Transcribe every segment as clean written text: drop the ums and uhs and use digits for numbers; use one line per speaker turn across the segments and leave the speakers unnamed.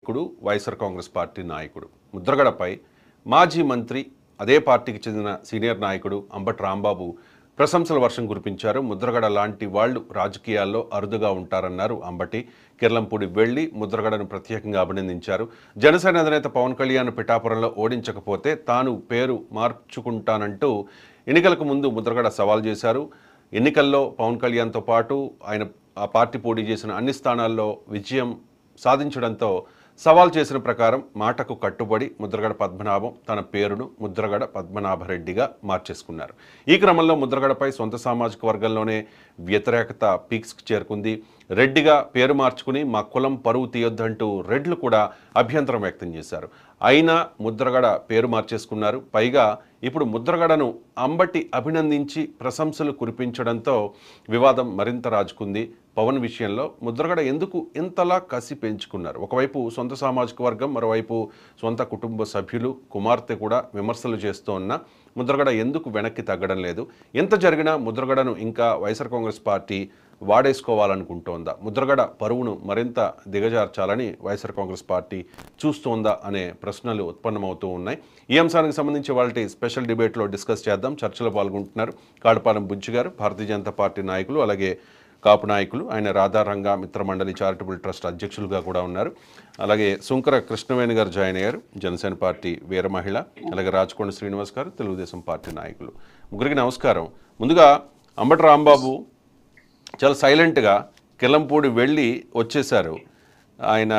నాయకుడు వైఎస్ఆర్ కాంగ్రెస్ పార్టీ నాయకుడు ముద్రగడపై మాజీ మంత్రి అదే పార్టీకి చెందిన సీనియర్ నాయకుడు అంబటి రాంబాబు ప్రశంసల వర్షం కురిపించారు. ముద్రగడ లాంటి వాళ్ళు రాజకీయాల్లో అరుదుగా ఉంటారన్నారు అంబటి. కిర్లంపూడి వెళ్లి ముద్రగడను ప్రత్యేకంగా అభినందించారు. జనసేన అధినేత పవన్ కళ్యాణ్ పిఠాపురంలో ఓడించకపోతే తాను పేరు మార్చుకుంటానంటూ ఎన్నికలకు ముందు ముద్రగడ సవాల్ చేశారు. ఎన్నికల్లో పవన్ కళ్యాణ్తో పాటు ఆయన ఆ పార్టీ పోటీ చేసిన అన్ని స్థానాల్లో విజయం సాధించడంతో సవాల్ చేసిన ప్రకారం మాటకు కట్టుబడి ముద్రగడ పద్మనాభం తన పేరును ముద్రగడ పద్మనాభరెడ్డిగా మార్చేసుకున్నారు. ఈ క్రమంలో ముద్రగడపై సొంత సామాజిక వర్గంలోనే వ్యతిరేకత పీక్స్కి చేరుకుంది. రెడ్డిగా పేరు మార్చుకుని మా కులం పరువు తీయొద్దంటూ రెడ్లు కూడా అభ్యంతరం వ్యక్తం చేశారు. అయినా ముద్రగడ పేరు మార్చేసుకున్నారు. పైగా ఇప్పుడు ముద్రగడను అంబటి అభినందించి ప్రశంసలు కురిపించడంతో వివాదం మరింత రాజుకుంది. పవన్ విషయంలో ముద్రగడ ఎందుకు ఇంతలా కసి పెంచుకున్నారు? ఒకవైపు సొంత సామాజిక వర్గం, మరోవైపు సొంత కుటుంబ సభ్యులు, కుమార్తె కూడా విమర్శలు చేస్తూ ఉన్నా ముద్రగడ ఎందుకు వెనక్కి తగ్గడం లేదు? ఎంత జరిగినా ముద్రగడను ఇంకా వైఎస్ఆర్ కాంగ్రెస్ పార్టీ వాడేసుకోవాలనుకుంటోందా? ముద్రగడ పరువును మరింత దిగజార్చాలని వైఎస్ఆర్ కాంగ్రెస్ పార్టీ చూస్తోందా అనే ప్రశ్నలు ఉత్పన్నమవుతూ ఉన్నాయి. ఈ అంశానికి సంబంధించి వాళ్ళ స్పెషల్ డిబేట్లో డిస్కస్ చేద్దాం. చర్చలో పాల్గొంటున్నారు కాడపాలెం బుజ్జి గారు, భారతీయ జనతా పార్టీ నాయకులు, అలాగే కాపు నాయకులు. ఆయన రాధారంగ మిత్రమండలి చారిటబుల్ ట్రస్ట్ అధ్యక్షులుగా కూడా ఉన్నారు. అలాగే సుంకర కృష్ణవేణి గారు జాయిన్ అయ్యారు, జనసేన పార్టీ వీర మహిళ. అలాగే రాచకొండ శ్రీనివాస్ గారు, తెలుగుదేశం పార్టీ నాయకులు. ముగ్గురికి నమస్కారం. ముందుగా అంబటి రాంబాబు చాలా సైలెంట్గా కిర్లంపూడి వెళ్ళి వచ్చేశారు. ఆయన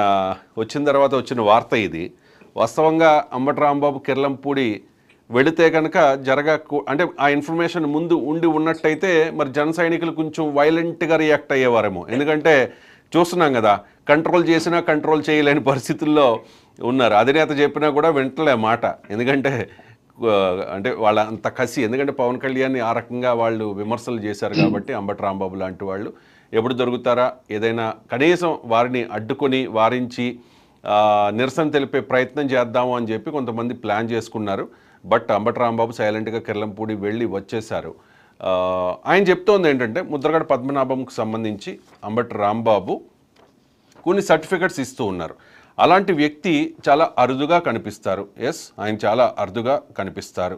వచ్చిన తర్వాత వచ్చిన వార్త ఇది. వాస్తవంగా అంబటి రాంబాబు కిర్లంపూడి వెళితే కనుక అంటే ఆ ఇన్ఫర్మేషన్ ముందు ఉండి ఉన్నట్టయితే మరి జన సైనికులు కొంచెం వైలెంట్గా రియాక్ట్ అయ్యేవారేమో. ఎందుకంటే చూస్తున్నాం కదా, కంట్రోల్ చేసినా కంట్రోల్ చేయలేని పరిస్థితుల్లో ఉన్నారు. అధినేత చెప్పినా కూడా వింటలే మాట. ఎందుకంటే వాళ్ళ అంత కసి. ఎందుకంటే పవన్ కళ్యాణ్ని ఆ రకంగా వాళ్ళు విమర్శలు చేశారు కాబట్టి అంబటి రాంబాబు లాంటి వాళ్ళు ఎప్పుడు దొరుకుతారా, ఏదైనా కనీసం వారిని అడ్డుకొని వారించి నిరసన తెలిపే ప్రయత్నం చేద్దాము అని చెప్పి కొంతమంది ప్లాన్ చేసుకున్నారు. బట్ అంబటి రాంబాబు సైలెంట్గా కిర్లంపూడి వెళ్ళి వచ్చేశారు. ఆయన చెప్తోంది ఏంటంటే ముద్రగడ పద్మనాభంకు సంబంధించి అంబటి రాంబాబు కొన్ని సర్టిఫికెట్స్ ఇస్తూ ఉన్నారు. అలాంటి వ్యక్తి చాలా అరుదుగా కనిపిస్తారు. ఎస్, ఆయన చాలా అరుదుగా కనిపిస్తారు.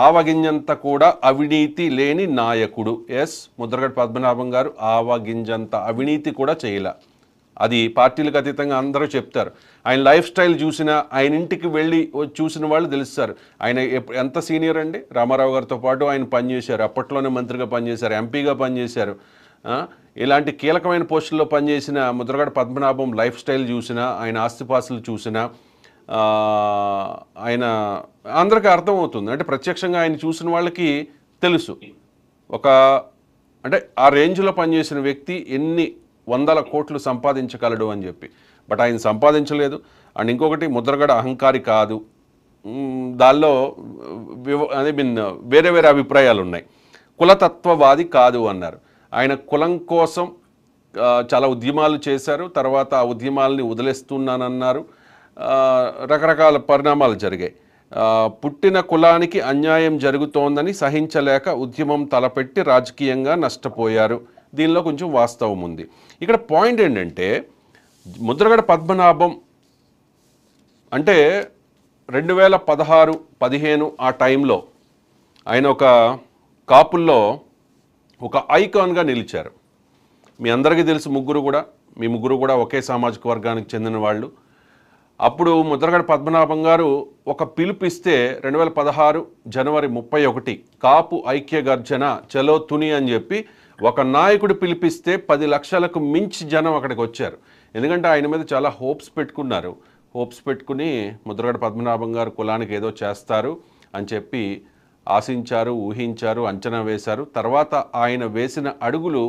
ఆవగింజంత కూడా అవినీతి లేని నాయకుడు. ఎస్, ముద్రగడ పద్మనాభం గారు ఆవగింజంత అవినీతి కూడా చేయలే. అది పార్టీలకు అతీతంగా అందరూ చెప్తారు. ఆయన లైఫ్ స్టైల్ చూసినా, ఆయన ఇంటికి వెళ్ళి చూసిన వాళ్ళు తెలుస్తారు. ఆయన ఎంత సీనియర్ అండి. రామారావు గారితో పాటు ఆయన పనిచేశారు. అప్పట్లోనే మంత్రిగా పనిచేశారు, ఎంపీగా పనిచేశారు. ఇలాంటి కీలకమైన పోస్టుల్లో పనిచేసిన ముద్రగడ పద్మనాభం లైఫ్ స్టైల్ చూసినా, ఆయన ఆస్తిపాస్తులు చూసినా ఆయన అందరికీ అర్థమవుతుంది. అంటే ప్రత్యక్షంగా ఆయన చూసిన వాళ్ళకి తెలుసు. అంటే ఆ రేంజ్లో పనిచేసిన వ్యక్తి ఎన్ని వందల కోట్లు సంపాదించగలడు అని చెప్పి. బట్ ఆయన సంపాదించలేదు. అండ్ ఇంకొకటి, ముద్రగడ అహంకారి కాదు. దానిలో వేరే వేరే అభిప్రాయాలు ఉన్నాయి. కులతత్వవాది కాదు అన్నారు. ఆయన కులం కోసం చాలా ఉద్యమాలు చేశారు. తర్వాత ఆ ఉద్యమాలని వదిలేస్తున్నానన్నారు. రకరకాల పరిణామాలు జరిగాయి. పుట్టిన కులానికి అన్యాయం జరుగుతోందని సహించలేక ఉద్యమం తలపెట్టి రాజకీయంగా నష్టపోయారు. దీనిలో కొంచెం వాస్తవం ఉంది. ఇక్కడ పాయింట్ ఏంటంటే, ముద్రగడ పద్మనాభం అంటే 2016-15 ఆ టైంలో ఆయన ఒక కాపుల్లో ఒక ఐకాన్గా నిలిచారు. మీ అందరికీ తెలుసు, మీ ముగ్గురు కూడా ఒకే సామాజిక వర్గానికి చెందిన వాళ్ళు. అప్పుడు ముద్రగడ పద్మనాభం గారు ఒక పిలుపిస్తే 2016 జనవరి 31 కాపు ఐక్య గర్జన చలో తుని అని చెప్పి ఒక నాయకుడు పిలిపిస్తే 10 లక్షలకు మించి జనం అక్కడికి వచ్చారు. ఎందుకంటే ఆయన మీద చాలా హోప్స్ పెట్టుకున్నారు. హోప్స్ పెట్టుకుని ముద్రగడ పద్మనాభం గారు కులానికి ఏదో చేస్తారు అని చెప్పి ఆశించారు, ఊహించారు, అంచనా వేశారు. తర్వాత ఆయన వేసిన అడుగులు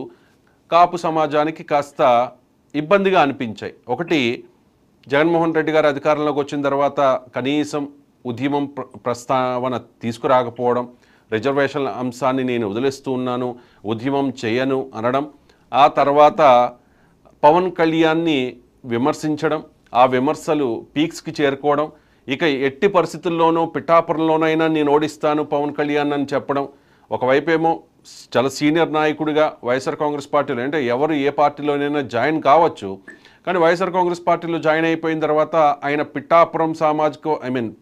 కాపు సమాజానికి కాస్త ఇబ్బందిగా అనిపించాయి. ఒకటి, జగన్మోహన్ రెడ్డి గారు అధికారంలోకి వచ్చిన తర్వాత కనీసం ఉద్యమం ప్రస్తావన తీసుకురాకపోవడం, రిజర్వేషన్ల అంశాన్ని నేను వదిలేస్తూ ఉన్నాను, ఉద్యమం చేయను అనడం, ఆ తర్వాత పవన్ కళ్యాణ్ని విమర్శించడం, ఆ విమర్శలు పీక్స్కి చేరుకోవడం, ఇక ఎట్టి పరిస్థితుల్లోనూ పిఠాపురంలోనైనా నేను ఓడిస్తాను పవన్ కళ్యాణ్ అని చెప్పడం. ఒకవైపేమో చాలా సీనియర్ నాయకుడిగా వైఎస్ఆర్ కాంగ్రెస్ పార్టీలో, అంటే ఎవరు ఏ పార్టీలోనైనా జాయిన్ కావచ్చు, కానీ వైఎస్ఆర్ కాంగ్రెస్ పార్టీలో జాయిన్ అయిపోయిన తర్వాత ఆయన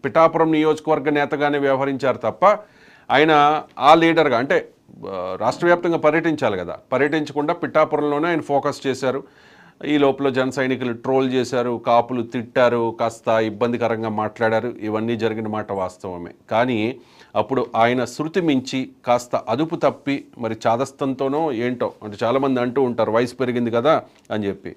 పిఠాపురం నియోజకవర్గ నేతగానే వ్యవహరించారు తప్ప ఆయన ఆ లీడర్గా అంటే రాష్ట్ర వ్యాప్తంగా పర్యటించాలి కదా, పర్యటించకుండా పిఠాపురంలోనే ఆయన ఫోకస్ చేశారు. ఈ లోపల జన సైనికులు ట్రోల్ చేశారు, కాపులు తిట్టారు, కాస్త ఇబ్బందికరంగా మాట్లాడారు. ఇవన్నీ జరిగిన మాట వాస్తవమే. కానీ అప్పుడు ఆయన శృతి మించి కాస్త అదుపు తప్పి మరి చాదస్తంతోనో ఏంటో అంటే చాలామంది అంటూ ఉంటారు వయసు పెరిగింది కదా అని చెప్పి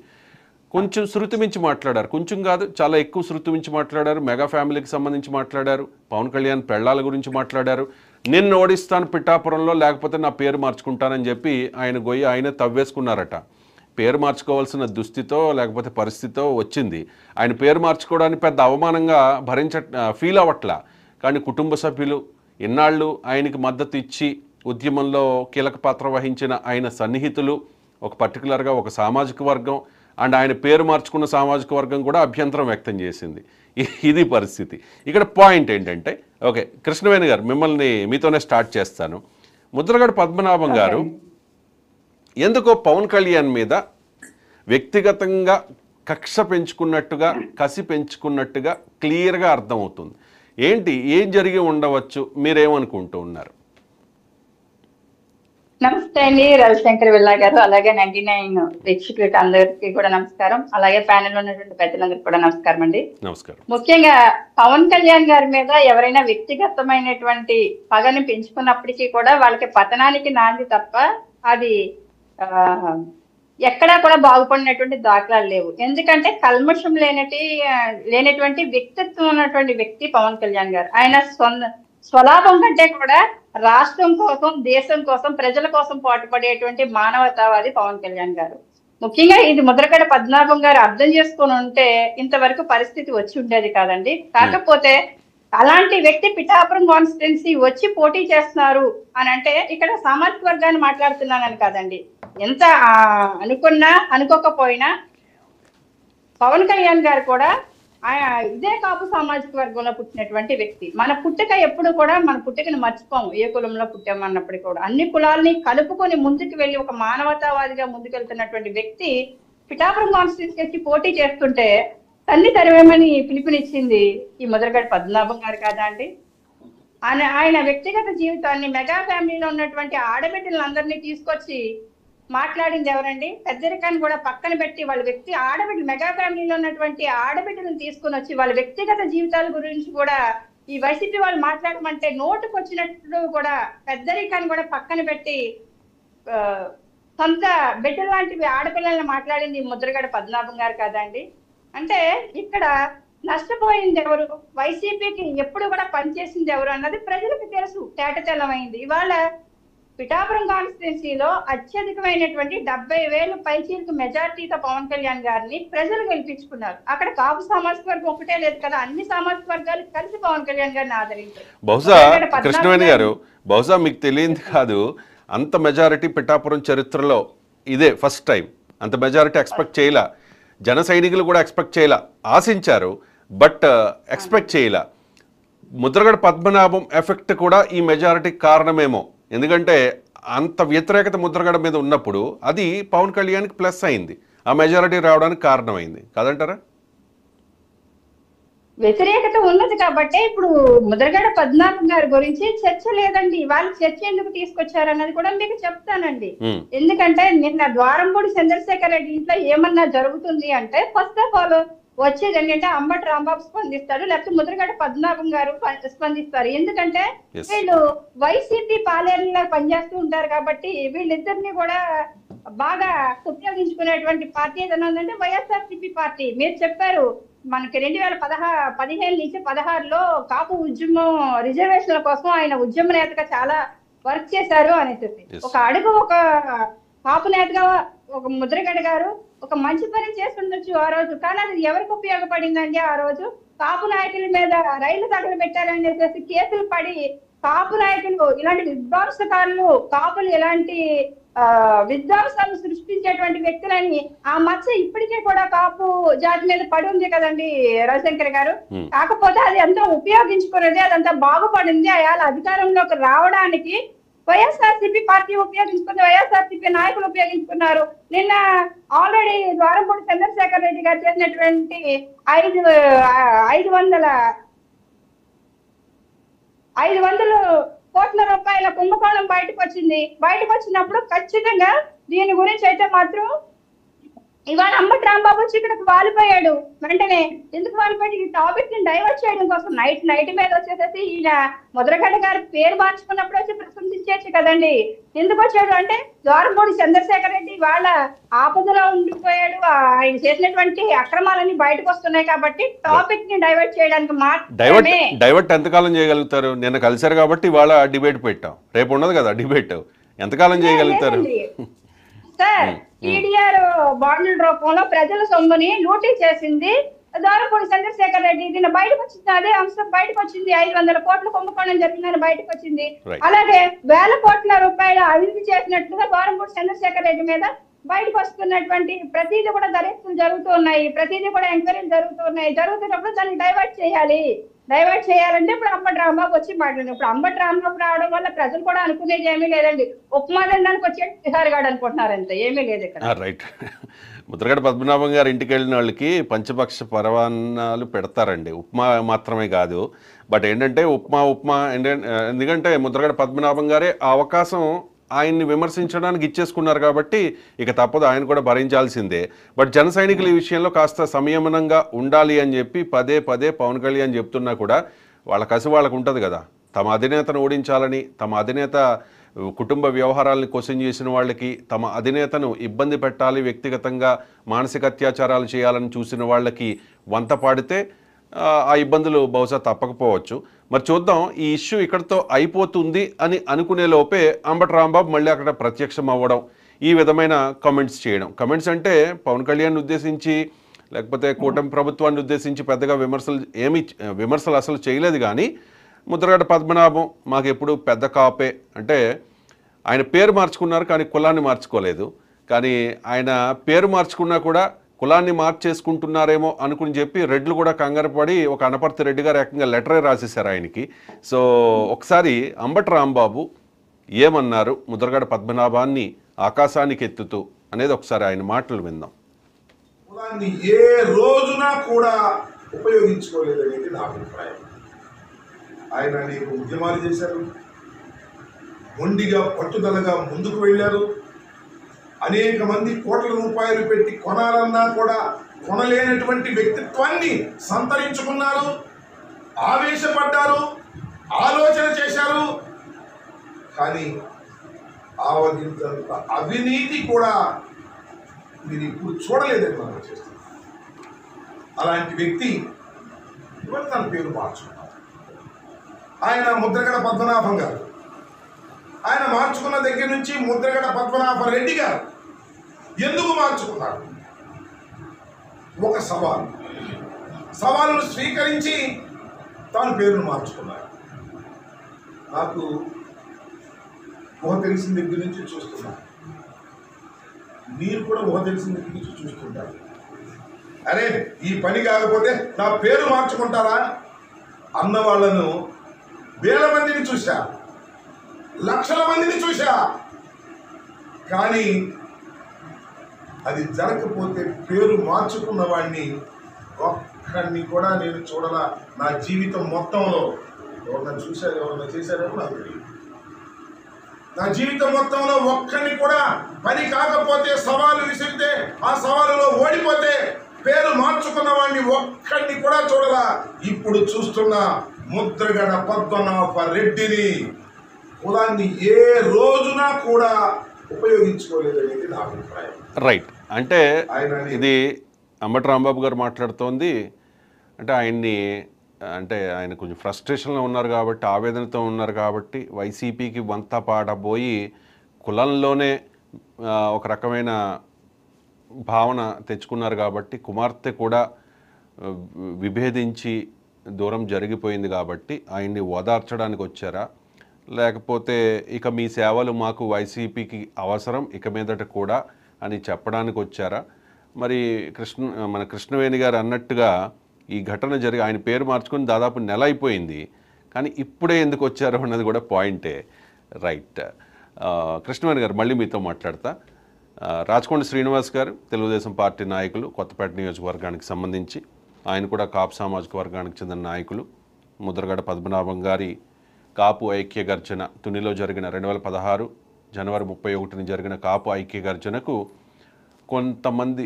కొంచెం శృతి మించి మాట్లాడారు. కొంచెం కాదు, చాలా ఎక్కువ శృతి మించి మాట్లాడారు. మెగా ఫ్యామిలీకి సంబంధించి మాట్లాడారు, పవన్ కళ్యాణ్ పెళ్ళాల గురించి మాట్లాడారు. నిన్ను ఓడిస్తాను పిఠాపురంలో, లేకపోతే నా పేరు మార్చుకుంటానని చెప్పి ఆయన గొయ్యి ఆయన తవ్వేసుకున్నారట. పేరు మార్చుకోవాల్సిన దుస్థితో లేకపోతే పరిస్థితితో వచ్చింది. ఆయన పేరు మార్చుకోవడానికి పెద్ద అవమానంగా ఫీల్ అవ్వట్లా. కానీ కుటుంబ సభ్యులు ఇన్నాళ్ళు ఆయనకి మద్దతు ఇచ్చి ఉద్యమంలో కీలక పాత్ర వహించిన ఆయన సన్నిహితులు, ఒక పర్టికులర్గా ఒక సామాజిక వర్గం అండ్ ఆయన పేరు మార్చుకున్న సామాజిక వర్గం కూడా అభ్యంతరం వ్యక్తం చేసింది. ఇది పరిస్థితి. ఇక్కడ పాయింట్ ఏంటంటే, ఓకే కృష్ణవేణి గారు మీతోనే స్టార్ట్ చేస్తాను. ముద్రగడ పద్మనాభం గారు ఎందుకో పవన్ కళ్యాణ్ మీద వ్యక్తిగతంగా కక్ష పెంచుకున్నట్టుగా, కసి పెంచుకున్నట్టుగా క్లియర్గా అర్థమవుతుంది. ఏం జరిగి ఉండవచ్చు, మీరేమనుకుంటూ ఉన్నారు?
నమస్తే అండి రవిశంకర్ విల్లా గారు, అలాగే 99 వీక్షకులకు అందరికీ కూడా నమస్కారం, అలాగే ప్యానెల్ ఉన్నటువంటి పెద్దలందరికీ కూడా నమస్కారం అండి.
నమస్కారం.
ముఖ్యంగా పవన్ కళ్యాణ్ గారి మీద ఎవరైనా వ్యక్తిగతమైనటువంటి పగని పెంచుకున్నప్పటికీ కూడా వాళ్ళకి పతనానికి నాంది తప్ప అది ఎక్కడా కూడా బాగుపడినటువంటి దాఖలాలు లేవు. ఎందుకంటే కల్మషం లేనటువంటి వ్యక్తిత్వం ఉన్నటువంటి వ్యక్తి పవన్ కళ్యాణ్ గారు. ఆయన స్వలాభం కంటే కూడా రాష్ట్రం కోసం, దేశం కోసం, ప్రజల కోసం పాటుపడేటువంటి మానవతావాది పవన్ కళ్యాణ్ గారు. ముఖ్యంగా ఇది ముద్రగడ పద్మనాభం గారు అర్థం చేసుకుని ఉంటే ఇంతవరకు పరిస్థితి వచ్చి ఉండేది కాదండి. కాకపోతే అలాంటి వ్యక్తి పిఠాపురం కాన్స్టిట్యున్సీ వచ్చి పోటీ చేస్తున్నారు అని అంటే ఇక్కడ సామాజిక వర్గాన్ని మాట్లాడుతున్నానని కాదండి. ఎంత అనుకున్నా అనుకోకపోయినా పవన్ కళ్యాణ్ గారు కూడా ఇదే కాపు సామాజిక వర్గంలో పుట్టినటువంటి వ్యక్తి. మన పుట్టుక ఎప్పుడు కూడా మన పుట్టుకని మర్చిపోము, ఏ కులంలో పుట్టామన్నప్పుడు కూడా. అన్ని కులాలని కలుపుకొని ముందుకు వెళ్ళి ఒక మానవతావాదిగా ముందుకెళ్తున్నటువంటి వ్యక్తి పిఠాపురం కాన్స్టిట్యున్సీకి పోటీ చేస్తుంటే తల్లి తరవేమని పిలుపునిచ్చింది ఈ ముద్రగడ పద్మనాభం గారు కాదా అండి? ఆయన వ్యక్తిగత జీవితాన్ని, మెగా ఫ్యామిలీలో ఉన్నటువంటి ఆడబిడ్డలందరినీ తీసుకొచ్చి మాట్లాడింది ఎవరండి? పెద్దరికాన్ని కూడా పక్కన పెట్టి వాళ్ళ ఆడబిడ్డలు, మెగా ఫ్యామిలీలో ఉన్నటువంటి ఆడబిడ్డలను తీసుకుని వచ్చి వాళ్ళ వ్యక్తిగత జీవితాల గురించి కూడా ఈ వైసీపీ వాళ్ళు మాట్లాడమంటే నోటుకు వచ్చినట్లు కూడా పెద్దరికాన్ని కూడా పక్కన పెట్టి సొంత బిడ్డల లాంటివి ఆడపిల్లలను మాట్లాడింది ముద్రగడ పద్మనాభం గారు కాదండి. అంటే ఇక్కడ నష్టపోయింది ఎవరు? వైసీపీకి ఎప్పుడు కూడా పనిచేసింది ఎవరు అన్నది ప్రజలకు తెలుసు, తేటతెల్లమైంది. ఇవాళ పిఠాపురం కాన్స్టిట్యున్సీలో అత్యధికమైనటువంటి 70,000 పైచీలకు మెజార్టీతో పవన్ కళ్యాణ్ గారిని ప్రజలు గెలిపించుకున్నారు. అక్కడ కాపు సామాజిక వర్గం ఒకటే లేదు కదా, అన్ని సామాజిక వర్గాలు కలిసి పవన్ కళ్యాణ్ గారిని ఆదరించారు.
బహుశా కృష్ణవేణి గారు, బహుశా మీకు తెలియదు కాదు, అంత మెజారిటీ పిఠాపురం చరిత్రలో ఇదే ఫస్ట్ టైం. అంత మెజారిటీ ఎక్స్పెక్ట్ చేయలే. జన సైనికులు కూడా ఎక్స్పెక్ట్ చేయలే. ఆశించారు బట్ ఎక్స్పెక్ట్ చేయలే. ముద్రగడ పద్మనాభం ఎఫెక్ట్ కూడా ఈ మెజారిటీకి కారణమేమో. ఎందుకంటే అంత వ్యతిరేకత ముద్రగడ మీద ఉన్నప్పుడు అది పవన్ కళ్యాణ్కి ప్లస్ అయింది, ఆ మెజారిటీ రావడానికి కారణమైంది కాదంటారా?
వ్యతిరేకత ఉన్నది కాబట్టి ఇప్పుడు ముద్రగడ పద్మనాభం గారి గురించి చర్చ లేదండి. వాళ్ళు చర్చ ఎందుకు తీసుకొచ్చారన్నది కూడా మీకు చెప్తానండి. ఎందుకంటే నిన్న ద్వారంపూడి చంద్రశేఖర్ రెడ్డి ఇంట్లో ఏమన్నా జరుగుతుంది అంటే ఫస్ట్ ఆఫ్ ఆల్ వచ్చేది ఏంటంటే అంబటి రాంబాబు స్పందిస్తాడు, లేకపోతే ముద్రగడ పద్మనాభం గారు స్పందిస్తారు. ఎందుకంటే వీళ్ళు వైసీపీ పాలేరులా పనిచేస్తూ ఉంటారు కాబట్టి వీళ్ళిద్దరిని కూడా బాగా ఉపయోగించుకునేటువంటి పార్టీ ఏదైనా ఉందంటే వైఎస్ఆర్సీపీ పార్టీ. మీరు చెప్పారు మనకి 2015 నుంచి 16లో కాపు ఉద్యమం రిజర్వేషన్ల కోసం ఆయన ఉద్యమ నేతగా చాలా వర్క్ చేశారు అనేసి. ఒక కాపు నేతగా ఒక ముద్రగడ గారు ఒక మంచి పని చేస్తుండొచ్చు ఆ రోజు, కానీ అది ఎవరికి ఉపయోగపడిందండి? ఆ రోజు కాపు నాయకుల మీద రైలు తగలు పెట్టారనేసి కేసులు పడి కాపు నాయకులు ఇలాంటి విధ్వంసకారులు, కాపులు ఇలాంటి విధ్వంసాలు సృష్టించేటువంటి వ్యక్తులని ఆ మచ్చ ఇప్పటికే కూడా కాపు జాతి మీద పడి ఉంది కదండి రవిశంకర్ గారు. కాకపోతే అది అంతా ఉపయోగించుకున్నది, అదంతా బాగుపడింది. అయాల అధికారంలోకి రావడానికి వైఎస్ఆర్సీపీ పార్టీ ఉపయోగించుకుంది, వైఎస్ఆర్సీపీ నాయకులు ఉపయోగించుకున్నారు. నిన్న ఆల్రెడీ ద్వారంపూడి చంద్రశేఖర్ రెడ్డి గారు చేసినటువంటి 500 కోట్ల రూపాయల కుంభకోణం బయటకు వచ్చింది. బయటకు వచ్చినప్పుడు ఖచ్చితంగా దీని గురించి అయితే మాత్రం ఇవాళ అంబటి రాంబాబు వచ్చి ఇక్కడికి వాలిపోయాడు. వెంటనే ఎందుకు వాలిపోయాడు? ఈ టాపిక్ ని డైవర్ట్ చేయడం కోసం నైట్ మీద వచ్చేసేసి ఈయన ముద్రగడ్డ గారి పేరు మార్చుకున్నప్పుడు వచ్చి ప్రశంసించచ్చు కదండి. ఎందుకు వచ్చాడు అంటే ద్వారంపూడి చంద్రశేఖర్ రెడ్డి వాళ్ళ ఆపదలో ఉండిపోయాడు, ఆయన చేసినటువంటి అక్రమాలన్నీ బయటకు వస్తున్నాయి కాబట్టి టాపిక్ ని డైవర్ట్ చేయడానికి మాత్రమే.
డైవర్ట్ ఎంతకాలం చేయగలుగుతారు? నిన్న కలిశారు కాబట్టి ఇవాళ డిబేట్ పెట్టాం, రేపు ఉండదు కదా డిబేట్. ఎంతకాలం చేయగలుగుతారు
సార్? టీడీఆర్ బాండ్ల రూపంలో ప్రజల సొమ్ముని లూటీ చేసింది ద్వారంపూడి చంద్రశేఖర్ రెడ్డి. దీన్ని బయటకు వచ్చింది, అదే అంశం బయటకు వచ్చింది. 500 కోట్ల కుంభకోణం జరిగిందని బయటకు వచ్చింది. అలాగే 1000 కోట్ల రూపాయల అభివృద్ధి చేసినట్లుగా ద్వారంపూడి చంద్రశేఖర్ రెడ్డి మీద బయటకు వస్తున్నటువంటి ప్రతిదీ కూడా దర్యాప్తులు జరుగుతూ ఉన్నాయి, ప్రతిదీ కూడా ఎంక్వైరీలు జరుగుతూ ఉన్నాయి. జరుగుతున్నప్పుడు దాన్ని డైవర్ట్ చేయాలంటే ఇప్పుడు అంబటి రాంబాబు వచ్చి మాట్లాడారు. ఇప్పుడు అంబటి రాంబాబు రావడం వల్ల ప్రజలు కూడా అనుకునేది ఏమీ లేదండి. ఉప్మా తినడానికి వచ్చి బిహార్ గాడు అనుకుంటున్నారు, అంతే, ఏమీ లేదు ఇక్కడ.
రైట్. ముద్రగడ పద్మనాభం గారు ఇంటికి వెళ్ళిన వాళ్ళకి పంచపక్ష పరవాన్నాలు పెడతారండి, ఉప్మా మాత్రమే కాదు. బట్ ఏంటంటే ఉప్మా ఎందుకంటే ముద్రగడ పద్మనాభం గారే ఆ అవకాశం ఆయన్ని విమర్శించడానికి ఇచ్చేసుకున్నారు కాబట్టి ఇక తప్పదు, ఆయన కూడా భరించాల్సిందే. బట్ జన సైనికులు ఈ విషయంలో కాస్త సంయమనంగా ఉండాలి అని చెప్పి పదే పవన్ కళ్యాణ్ చెప్తున్నా కూడా వాళ్ళ కసి వాళ్ళకు ఉంటుంది కదా. తమ అధినేతను ఓడించాలని, తమ అధినేత కుటుంబ వ్యవహారాలను క్వశ్చన్ చేసిన వాళ్ళకి, తమ అధినేతను ఇబ్బంది పెట్టాలి, వ్యక్తిగతంగా మానసిక అత్యాచారాలు చేయాలని చూసిన వాళ్ళకి వంత పాడితే ఆ ఇబ్బందులు బహుశా తప్పకపోవచ్చు. మరి చూద్దాం, ఈ ఇష్యూ ఇక్కడితో అయిపోతుంది అని అనుకునే లోపే అంబటి రాంబాబు మళ్ళీ అక్కడ ప్రత్యక్షం అవ్వడం, ఈ విధమైన కామెంట్స్ చేయడం. కామెంట్స్ అంటే పవన్ కళ్యాణ్ ఉద్దేశించి లేకపోతే కూటమి ప్రభుత్వాన్ని ఉద్దేశించి పెద్దగా విమర్శలు అసలు చేయలేదు. కానీ ముద్రగడ పద్మనాభం మాకు ఎప్పుడు పెద్ద కాపే అంటే, ఆయన పేరు మార్చుకున్నారు కానీ కులాన్ని మార్చుకోలేదు. కానీ ఆయన పేరు మార్చుకున్నా కూడా కులాన్ని మార్చేసుకుంటున్నారేమో అనుకుని చెప్పి రెడ్లు కూడా కంగారు పడి ఒక అనపర్తి రెడ్డి గారు ఏకంగా లెటరే రాసేశారు ఆయనకి. సో ఒకసారి అంబటి రాంబాబు ఏమన్నారు ముద్రగడ పద్మనాభాన్ని ఆకాశానికి ఎత్తుతూ అనేది ఒకసారి ఆయన మాటలు విందాం.
కులాన్ని ఏ రోజున కూడా ఉపయోగించుకోలేదనేది నా అభిప్రాయం. ఆయన అనేక ఉద్యమాలు చేశారు, మొండిగా పట్టుదలగా ముందుకు వెళ్ళారు. అనేక మంది కోట్ల రూపాయలు పెట్టి కొనాలన్నా కూడా కొనలేనటువంటి వ్యక్తిత్వాన్ని సంతరించుకున్నారు, ఆవేశపడ్డారు, ఆలోచన చేశారు. కానీ ఆవగింతంత అవినీతి కూడా మీరు ఇప్పుడు చూడలేదని మనం చేస్తాం. అలాంటి వ్యక్తి ఇవాళ తన పేరు మార్చుకున్నారు. ఆయన ముద్రగడ పద్మనాభం గారు. ఆయన మార్చుకున్న దగ్గర నుంచి ముద్రగడ పద్మనాభ రెడ్డి గారు ఎందుకు మార్చుకున్నారు? ఒక సవాలును స్వీకరించి తాను పేరును మార్చుకున్నారు. నాకు ఊహ తెలిసిన దగ్గర నుంచి చూస్తున్నారు, మీరు కూడా ఊహ తెలిసిన దగ్గర నుంచి చూస్తుంటారు. అరే ఈ పని కాకపోతే నా పేరు మార్చుకుంటారా అన్న వాళ్ళను వేల మందిని చూశా, లక్షల మందిని చూశా. కానీ అది జరగకపోతే పేరు మార్చుకున్న వాడిని ఒక్కడిని కూడా నేను చూడాల నా జీవితం మొత్తంలో. ఎవరన్నా చూశారు, ఎవరన్నా చేశారో నాకు తెలియదు. నా జీవితం మొత్తంలో ఒక్కడిని కూడా పని కాకపోతే సవాలు విసిరితే ఆ సవాలులో ఓడిపోతే పేరు మార్చుకున్న వాడిని ఒక్కడిని కూడా చూడాల. ఇప్పుడు చూస్తున్న ముద్రగడ పద్మనాభ రెడ్డిని కులాన్ని ఏ రోజున కూడా ఉపయోగించుకోలేదనేది నా అభిప్రాయం.
రైట్. అంటే ఇది అంబటి రాంబాబు గారు మాట్లాడుతోంది అంటే ఆయన కొంచెం ఫ్రస్ట్రేషన్లో ఉన్నారు కాబట్టి, ఆవేదనతో ఉన్నారు కాబట్టి, వైసీపీకి వంత పాడబోయి కులంలోనే ఒక రకమైన భావన తెచ్చుకున్నారు కాబట్టి, కుమార్తె కూడా విభేదించి దూరం జరిగిపోయింది కాబట్టి ఆయన్ని ఓదార్చడానికి వచ్చారా, లేకపోతే ఇక మీ సేవలు మాకు వైసీపీకి అవసరం ఇక మీదట కూడా అని చెప్పడానికి వచ్చారా? మరి మన కృష్ణవేణి గారు అన్నట్టుగా ఈ ఘటన జరిగి ఆయన పేరు మార్చుకుని దాదాపు నెల అయిపోయింది, కానీ ఇప్పుడే ఎందుకు వచ్చారు అన్నది కూడా పాయింటే. రైట్. కృష్ణవేణి గారు మళ్ళీ మీతో మాట్లాడతా. రాచకొండ శ్రీనివాస్ గారు తెలుగుదేశం పార్టీ నాయకులు, కొత్తపేట నియోజకవర్గానికి సంబంధించి, ఆయన కూడా కాపు సామాజిక వర్గానికి చెందిన నాయకులు. ముద్రగడ పద్మనాభం గారి కాపు ఐక్య గర్జన తునిలో జరిగిన 2016 జనవరి 31ని జరిగిన కాపు ఐక్య గర్జనకు కొంతమంది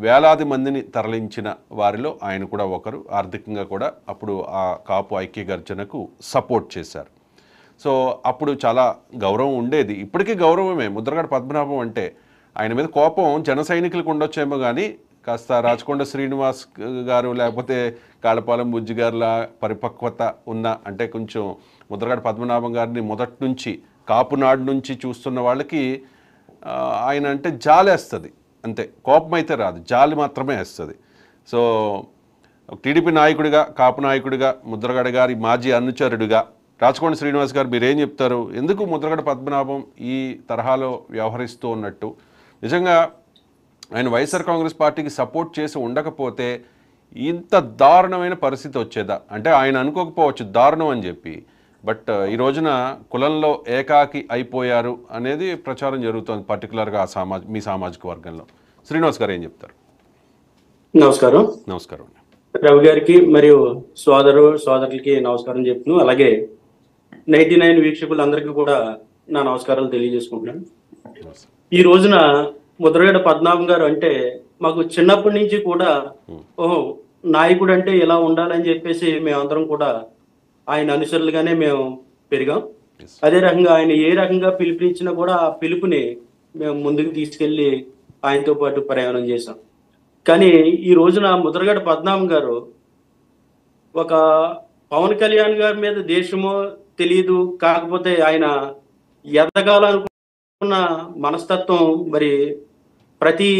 వేలాది మందిని తరలించిన వారిలో ఆయన కూడా ఒకరు. ఆర్థికంగా కూడా అప్పుడు ఆ కాపు ఐక్య గర్జనకు సపోర్ట్ చేశారు. సో అప్పుడు చాలా గౌరవం ఉండేది, ఇప్పటికీ గౌరవమే. ముద్రగడ పద్మనాభం అంటే ఆయన మీద కోపం జన సైనికులకు ఉండొచ్చేమో కానీ కాస్త రాచకొండ శ్రీనివాస్ గారు లేకపోతే కాళపాలెం బుజ్జి గారిలా పరిపక్వత ఉన్న, అంటే కొంచెం ముద్రగడ పద్మనాభం గారిని మొదటి నుంచి కాపునాడు నుంచి చూస్తున్న వాళ్ళకి ఆయన అంటే జాలేస్తుంది, అంతే. కోపం అయితే రాదు, జాలి మాత్రమే వేస్తుంది. సో టీడీపీ నాయకుడిగా, కాపు నాయకుడిగా, ముద్రగడ గారి మాజీ అనుచరుడిగా రాచకొండ శ్రీనివాస్ గారు మీరేం చెప్తారు? ఎందుకు ముద్రగడ పద్మనాభం ఈ తరహాలో వ్యవహరిస్తూ ఉన్నట్టు? నిజంగా ఆయన వైఎస్ఆర్ కాంగ్రెస్ పార్టీకి సపోర్ట్ చేసి ఉండకపోతే ఇంత దారుణమైన పరిస్థితి వచ్చేదా? అంటే ఆయన అనుకోకపోవచ్చు దారుణం అని చెప్పి, బట్ ఈ రోజున కులంలో ఏకాకి అయిపోయారు అనేది ప్రచారం జరుగుతుంది, పర్టికులర్గా మీ సామాజిక వర్గంలో. శ్రీనివాస్ గారు ఏం చెప్తారు?
నమస్కారం.
నమస్కారం
రవి గారికి మరియు సోదరులకి నమస్కారం చెప్తున్నాను. అలాగే 99 వీక్షకులందరికీ కూడా నా నమస్కారాలు తెలియజేసుకుంటున్నాను. ఈ రోజున ముద్రగడ పద్మనాభం గారు అంటే మాకు చిన్నప్పటి నుంచి కూడా నాయకుడు అంటే ఇలా ఉండాలని చెప్పేసి మేమందరం కూడా ఆయన అనుసరులుగానే మేము పెరిగాం. అదే రకంగా ఆయన ఏ రకంగా పిలుపునిచ్చినా కూడా ఆ పిలుపుని మేము ముందుకు తీసుకెళ్లి ఆయనతో పాటు ప్రయాణం చేశాం. కానీ ఈ రోజున ముద్రగడ పద్మనాభం గారు ఒక పవన్ కళ్యాణ్ గారి మీద దేశమో తెలియదు, కాకపోతే ఆయన ఎదగాలనుకున్న మనస్తత్వం మరి ప్రతి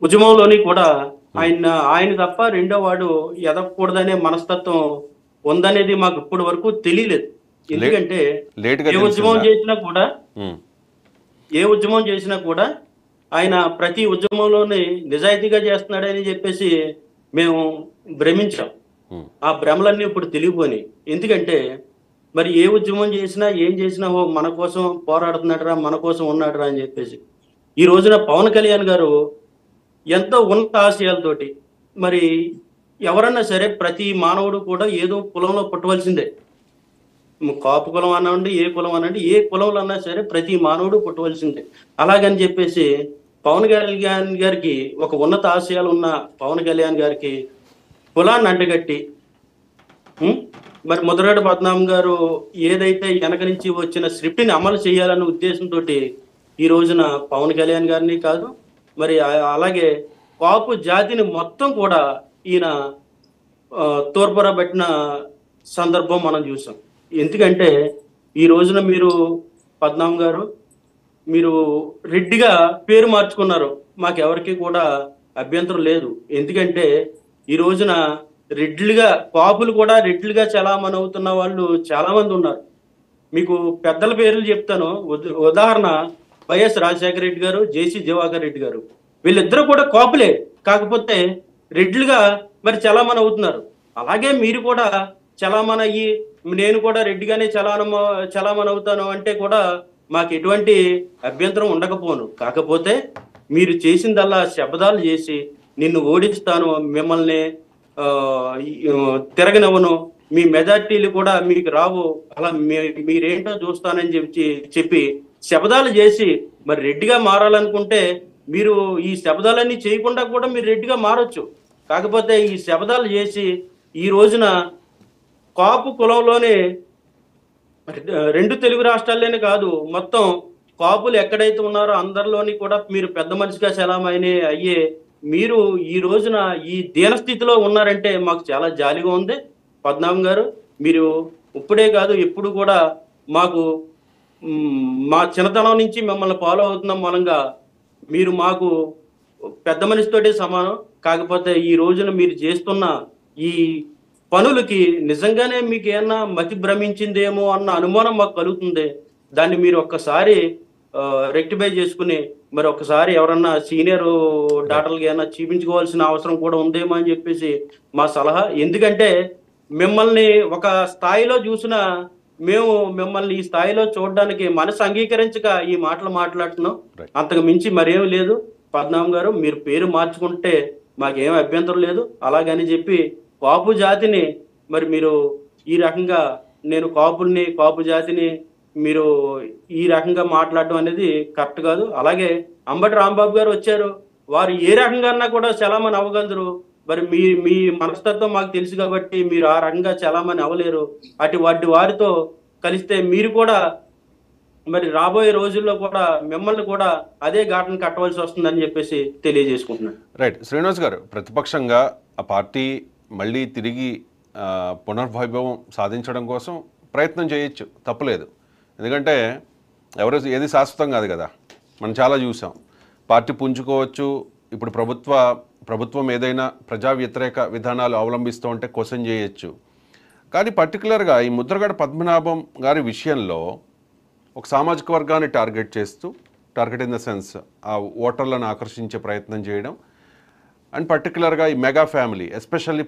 ఉద్యమంలోని కూడా ఆయన తప్ప రెండో వాడు ఎదగకూడదనే మనస్తత్వం ఉందనేది మాకు ఇప్పటి వరకు తెలియలేదు. ఎందుకంటే ఏ ఉద్యమం చేసినా కూడా ఆయన ప్రతి ఉద్యమంలోనే నిజాయితీగా చేస్తున్నాడని చెప్పేసి మేము భ్రమించాం. ఆ భ్రమలన్నీ ఇప్పుడు తెలియపోయి. ఎందుకంటే మరి ఏ ఉద్యమం చేసినా ఏం చేసినా మన కోసం పోరాడుతున్నాడరా, మన కోసం ఉన్నాడరా అని చెప్పేసి. ఈ రోజున పవన్ కళ్యాణ్ గారు ఎంతో ఉన్నత ఆశయాలతోటి, మరి ఎవరన్నా సరే ప్రతి మానవుడు కూడా ఏదో కులంలో పుట్టవలసిందే. కాపు కులం అనండి, ఏ కులం అనండి, ఏ కులంలో అన్నా సరే ప్రతి మానవుడు పుట్టవలసిందే. అలాగని చెప్పేసి పవన్ కళ్యాణ్ గారికి, ఒక ఉన్నత ఆశయాలు ఉన్న పవన్ కళ్యాణ్ గారికి కులాన్ని అంటగట్టి మరి ముద్రగడ పద్మనాభం గారు ఏదైతే వెనక నుంచి వచ్చిన స్క్రిప్ట్ని అమలు చేయాలన్న ఉద్దేశంతో ఈ రోజున పవన్ కళ్యాణ్ గారిని కాదు, మరి అలాగే కాపు జాతిని మొత్తం కూడా ఈయన తోర్పరబట్టిన సందర్భం మనం చూసాం. ఎందుకంటే ఈ రోజున మీరు పద్మనాభం గారు మీరు రెడ్డిగా పేరు మార్చుకున్నారు, మాకెవరికి కూడా అభ్యంతరం లేదు. ఎందుకంటే ఈ రోజున రెడ్లుగా, కాపులు కూడా రెడ్లుగా చలామణి అవుతున్న వాళ్ళు చాలా మంది ఉన్నారు. మీకు పెద్దల పేర్లు చెప్తాను. ఉదాహరణ వైఎస్ రాజశేఖర రెడ్డి గారు, జేసీ దివాకర్ రెడ్డి గారు, వీళ్ళిద్దరూ కూడా కాపులే, కాకపోతే రెడ్లుగా మరి చలామణి అవుతున్నారు. అలాగే మీరు కూడా చలామణి అయ్యి నేను కూడా రెడ్డిగానే చలామణి అవుతాను అంటే కూడా మాకు ఎటువంటి అభ్యంతరం ఉండకపోను. కాకపోతే మీరు చేసిందల్లా శబ్దాలు చేసి నిన్ను ఓడిస్తాను, మిమ్మల్ని తిరగనివ్వను, మీ మెజార్టీలు కూడా మీకు రావు, అలా మీరేంటో చూస్తానని చెప్పి శబ్దాలు చేసి మరి రెడ్డిగా మారాలనుకుంటే మీరు ఈ శబ్దాలన్నీ చేయకుండా కూడా మీరు రెడ్డిగా మారొచ్చు. కాకపోతే ఈ శబ్దాలు చేసి ఈ రోజున కాపు కులంలోనే 2 తెలుగు రాష్ట్రాల్లోనే కాదు, మొత్తం కాపులు ఎక్కడైతే ఉన్నారో అందరిలోని కూడా మీరు పెద్ద మనిషిగా చలామణి అయ్యే మీరు ఈ రోజున ఈ దీనస్థితిలో ఉన్నారంటే మాకు చాలా జాలిగా ఉంది. పద్మనాభం గారు, మీరు ఇప్పుడే కాదు ఎప్పుడు కూడా మాకు మా చిన్నతనం నుంచి మిమ్మల్ని ఫాలో అవుతున్నాం మూలంగా మీరు మాకు పెద్ద మనిషితోటే సమానం. కాకపోతే ఈ రోజున మీరు చేస్తున్న ఈ పనులకి నిజంగానే మీకు ఏమన్నా మతి భ్రమించిందేమో అన్న అనుమానం మాకు కలుగుతుంది. దాన్ని మీరు ఒక్కసారి రెక్టిఫై చేసుకుని మరి ఒకసారి ఎవరన్నా సీనియర్ డాక్టర్లకి ఏమన్నా చూపించుకోవాల్సిన అవసరం కూడా ఉందేమో అని చెప్పేసి మా సలహా. ఎందుకంటే మిమ్మల్ని ఒక స్థాయిలో చూసిన మేము మిమ్మల్ని ఈ స్థాయిలో చూడడానికి మనసు అంగీకరించక ఈ మాటలు మాట్లాడుతున్నాం.
Right.
అంతకు మించి మరేం లేదు. పద్మనాభం గారు మీరు పేరు మార్చుకుంటే మాకేం అభ్యంతరం లేదు. అలాగని చెప్పి కాపు జాతిని మరి మీరు ఈ రకంగా నేను కాపు జాతిని మీరు ఈ రకంగా మాట్లాడడం అనేది కరెక్ట్ కాదు. అలాగే అంబటి రాంబాబు గారు వచ్చారు, వారు ఏ రకంగా కూడా చలామణి అవ్వగలరు. మరి మీ మనస్తత్వం మాకు తెలుసు కాబట్టి మీరు ఆ రకంగా చలామణి అవ్వలేరు. అటువంటి వారితో కలిస్తే మీరు కూడా మరి రాబోయే రోజుల్లో కూడా మిమ్మల్ని కూడా అదే ఘాటను కట్టవలసి వస్తుందని చెప్పేసి తెలియజేసుకుంటున్నాను.
రైట్. శ్రీనివాస్ గారు, ప్రతిపక్షంగా ఆ పార్టీ మళ్ళీ తిరిగి పునర్వైభవం సాధించడం కోసం ప్రయత్నం చేయొచ్చు, తప్పలేదు. ఎందుకంటే ఏది శాశ్వతం కాదు కదా. మనం చాలా చూసాం. పార్టీ పుంజుకోవచ్చు. ఇప్పుడు ప్రభుత్వం ఏదైనా ప్రజా వ్యతిరేక విధానాలు అవలంబిస్తూ ఉంటే క్వశ్చన్ చేయొచ్చు. కానీ పర్టికులర్గా ఈ ముద్రగడ పద్మనాభం గారి విషయంలో ఒక సామాజిక వర్గాన్ని టార్గెట్ ఇన్ ద సెన్స్ ఆ ఓటర్లను ఆకర్షించే ప్రయత్నం చేయడం, అండ్ పర్టికులర్గా ఈ మెగా ఫ్యామిలీ, ఎస్పెషల్లీ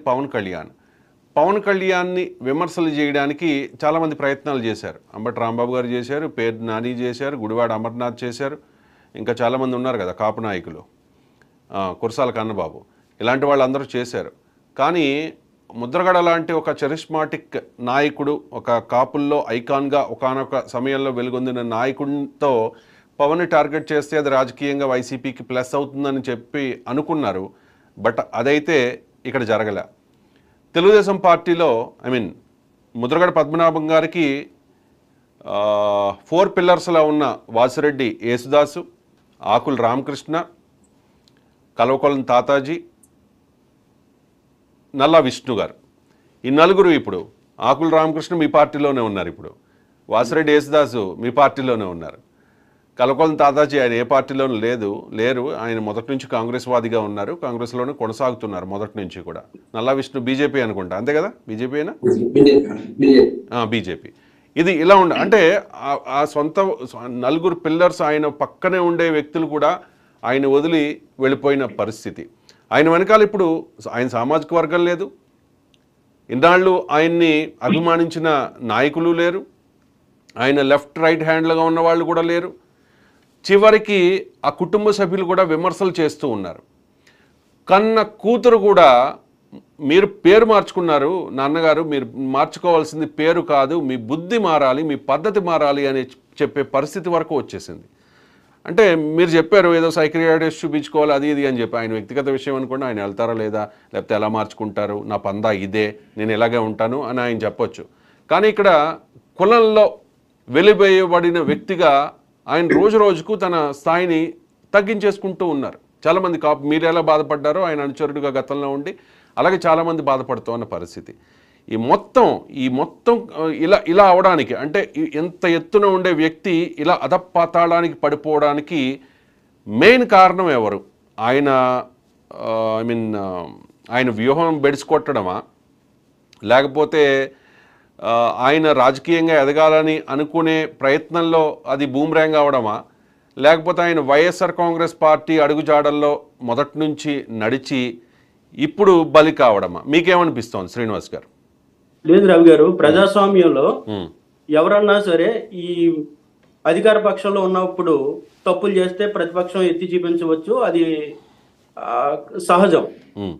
పవన్ కళ్యాణ్ని విమర్శలు చేయడానికి చాలామంది ప్రయత్నాలు చేశారు. అంబటి రాంబాబు గారు చేశారు, పేరు నాని చేశారు, గుడివాడ అమర్నాథ్ చేశారు, ఇంకా చాలామంది ఉన్నారు కదా కాపు నాయకులు, కురసాల కన్నబాబు, ఇలాంటి వాళ్ళందరూ చేశారు. కానీ ముద్రగడ లాంటి ఒక చరిష్మాటిక్ నాయకుడు, ఒక కాపుల్లో ఐకాన్గా ఒకానొక సమయంలో వెలుగొందిన నాయకుడితో పవన్ని టార్గెట్ చేస్తే అది రాజకీయంగా వైసీపీకి ప్లస్ అవుతుందని చెప్పి అనుకున్నారు. బట్ అదైతే ఇక్కడ జరగలే. తెలుగుదేశం పార్టీలో ముద్రగడ పద్మనాభం గారికి 4 పిల్లర్స్లో ఉన్న వాసిరెడ్డి యేసుదాసు, ఆకుల రామకృష్ణ, కల్వకొలను తాతాజీ, నల్లా విష్ణు గారు, ఈ నలుగురు ఇప్పుడు ఆకుల రామకృష్ణ మీ పార్టీలోనే ఉన్నారు, ఇప్పుడు వాసిరెడ్డి యేసుదాసు మీ పార్టీలోనే ఉన్నారు, కల్వకొలను తాతాజీ ఆయన ఏ పార్టీలోనూ లేరు. ఆయన మొదటి నుంచి కాంగ్రెస్ వాదిగా ఉన్నారు, కాంగ్రెస్లోనే కొనసాగుతున్నారు మొదటి నుంచి కూడా. నల్లా విష్ణు బీజేపీ అనుకుంటా, అంతే కదా? బీజేపీనా? బీజేపీ. ఇది ఇలా అంటే ఆ సొంత నలుగురు పిల్లర్స్ ఆయన పక్కనే ఉండే వ్యక్తులు కూడా ఆయన వదిలి వెళ్ళిపోయిన పరిస్థితి. ఆయన వెనకాల ఇప్పుడు ఆయన సామాజిక వర్గం లేదు, ఇన్నాళ్ళు ఆయన్ని అభిమానించిన నాయకులు లేరు, ఆయన లెఫ్ట్ రైట్ హ్యాండ్లుగా ఉన్న వాళ్ళు కూడా లేరు. చివరికి ఆ కుటుంబ సభ్యులు కూడా విమర్శలు చేస్తూ ఉన్నారు. కన్న కూతురు కూడా మీరు పేరు మార్చుకున్నారు నాన్నగారు, మీరు మార్చుకోవాల్సింది పేరు కాదు, మీ బుద్ధి మారాలి, మీ పద్ధతి మారాలి అని చెప్పే పరిస్థితి వరకు వచ్చేసింది. అంటే మీరు చెప్పారు ఏదో సైకియాట్రిస్ట్ చూపించుకోవాలి అది ఇది అని చెప్పి, ఆయన వ్యక్తిగత విషయం అనుకోండి, ఆయన వెళ్తారా లేదా, లేకపోతే ఎలా మార్చుకుంటారు, నా పందా ఇదే, నేను ఇలాగే ఉంటాను అని ఆయన చెప్పొచ్చు. కానీ ఇక్కడ కులంలో వెలివేయబడిన వ్యక్తిగా ఆయన రోజు రోజుకు తన స్థాయిని తగ్గించేసుకుంటూ ఉన్నారు. చాలామంది మీరు ఎలా బాధపడ్డారో ఆయన అనుచరుడిగా గతంలో ఉండి అలాగే చాలామంది బాధపడుతూ ఉన్న పరిస్థితి. ఈ మొత్తం ఇలా అవడానికి, అంటే ఎంత ఎత్తున ఉండే వ్యక్తి ఇలా అధపాతాళానికి పడిపోవడానికి మెయిన్ కారణం ఎవరు? ఆయన వ్యూహం బెడిసికొట్టడమా, లేకపోతే ఆయన రాజకీయంగా ఎదగాలని అనుకునే ప్రయత్నంలో అది బూమ్రాంగ్ అవడమా, లేకపోతే ఆయన వైఎస్ఆర్ కాంగ్రెస్ పార్టీ అడుగుజాడల్లో మొదటి నుంచి నడిచి ఇప్పుడు బలి కావడమా? మీకేమనిపిస్తోంది శ్రీనివాస్ గారు?
లేదు రవి గారు, ప్రజాస్వామ్యంలో ఎవరన్నా సరే ఈ అధికార పక్షంలో ఉన్నప్పుడు తప్పులు చేస్తే ప్రతిపక్షం ఎత్తి చూపించవచ్చు, అది సహజం.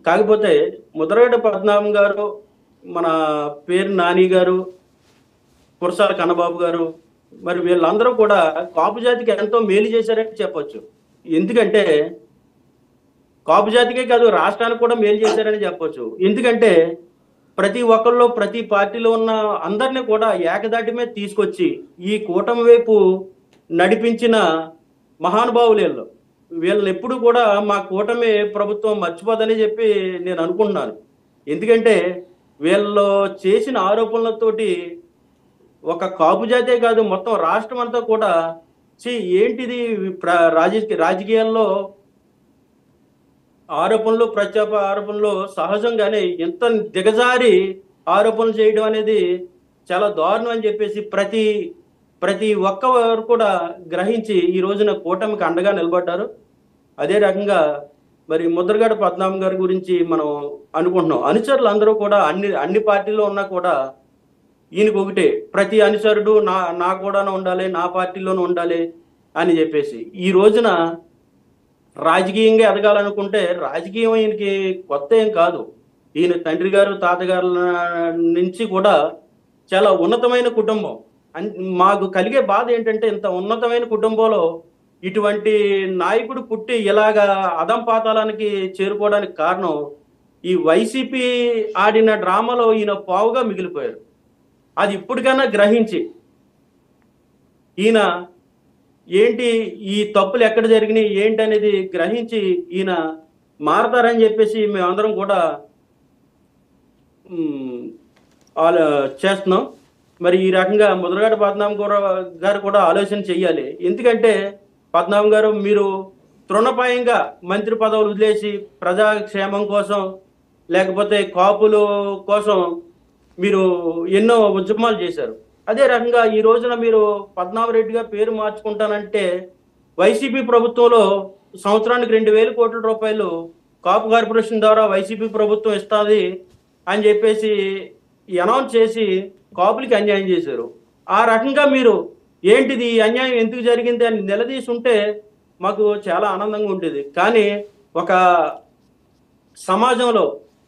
కాకపోతే ముద్రగడ పద్మనాభం గారు, మన పేరు నాని గారు, కురసాల కన్నబాబు గారు, మరి వీళ్ళందరూ కూడా కాపు జాతికి ఎంతో మేలు చేశారని చెప్పొచ్చు. ఎందుకంటే కాపు జాతికే కాదు రాష్ట్రానికి కూడా మేలు చేశారని చెప్పొచ్చు. ఎందుకంటే ప్రతి ఒక్కళ్ళు ప్రతి పార్టీలో ఉన్న అందరినీ కూడా ఏకదాటి మీద తీసుకొచ్చి ఈ కూటమి వైపు నడిపించిన మహానుభావులు వీళ్ళని ఎప్పుడు కూడా మా కూటమి ప్రభుత్వం మర్చిపోదని చెప్పి నేను అనుకుంటున్నాను. ఎందుకంటే వీళ్ళు చేసిన ఆరోపణలతోటి ఒక కాపు జాతే కాదు మొత్తం రాష్ట్రం అంతా కూడా ఏంటిది రాజకీయాల్లో ఆరోపణలు ప్రత్యాప ఆరోపణలు సహజంగానే ఎంత దిగజారి ఆరోపణలు చేయడం అనేది చాలా దారుణం అని చెప్పేసి ప్రతి ఒక్కరు కూడా గ్రహించి ఈ రోజున కూటమికి అండగా నిలబడ్డారు. అదే రకంగా మరి ముద్రగడ పద్మనాభం గారి గురించి మనం అనుకుంటున్నాం. అనుచరులు అందరూ కూడా అన్ని పార్టీల్లో ఉన్నా కూడా ఈయనకు ఒకటే, ప్రతి అనుచరుడు నా కూడా ఉండాలి, నా పార్టీలోనే ఉండాలి అని చెప్పేసి. ఈ రోజున రాజకీయంగా ఎదగాలనుకుంటే రాజకీయం ఈయనకి కొత్త ఏం కాదు. ఈయన తండ్రి గారు తాతగారుల నుంచి కూడా చాలా ఉన్నతమైన కుటుంబం. మాకు కలిగే బాధ ఏంటంటే ఇంత ఉన్నతమైన కుటుంబంలో ఇటువంటి నాయకుడు పుట్టి ఇలాగా అధంపాతాళానికి చేరుకోవడానికి కారణం ఈ వైసీపీ ఆడిన డ్రామాలో ఈయన పావుగా మిగిలిపోయారు. అది ఇప్పటికైనా గ్రహించి ఈయన ఏంటి ఈ తప్పులు ఎక్కడ జరిగినాయి ఏంటి అనేది గ్రహించి ఈయన మారతారని చెప్పేసి మేమందరం కూడా చేస్తున్నాం. మరి ఈ రకంగా ముద్రగడ పద్మనాభం గారు కూడా ఆలోచన చెయ్యాలి. ఎందుకంటే పద్మనాభం గారు మీరు తృణప్రాయంగా మంత్రి పదవులు వదిలేసి ప్రజాక్షేమం కోసం లేకపోతే కాపుల కోసం మీరు ఎన్నో ఉద్యమాలు చేశారు. అదే రకంగా ఈ రోజున మీరు పద్మనాభరెడ్డిగా పేరు మార్చుకుంటానంటే వైసీపీ ప్రభుత్వంలో సంవత్సరానికి 2,000 కోట్ల రూపాయలు కాపు కార్పొరేషన్ ద్వారా వైసీపీ ప్రభుత్వం ఇస్తుంది అని చెప్పేసి అనౌన్స్ చేసి కాపులకి అన్యాయం చేశారు. ఆ రకంగా మీరు ఏంటిది ఈ అన్యాయం ఎందుకు జరిగింది అని నిలదీసి ఉంటే మాకు చాలా ఆనందంగా ఉండేది. కానీ ఒక సమాజంలో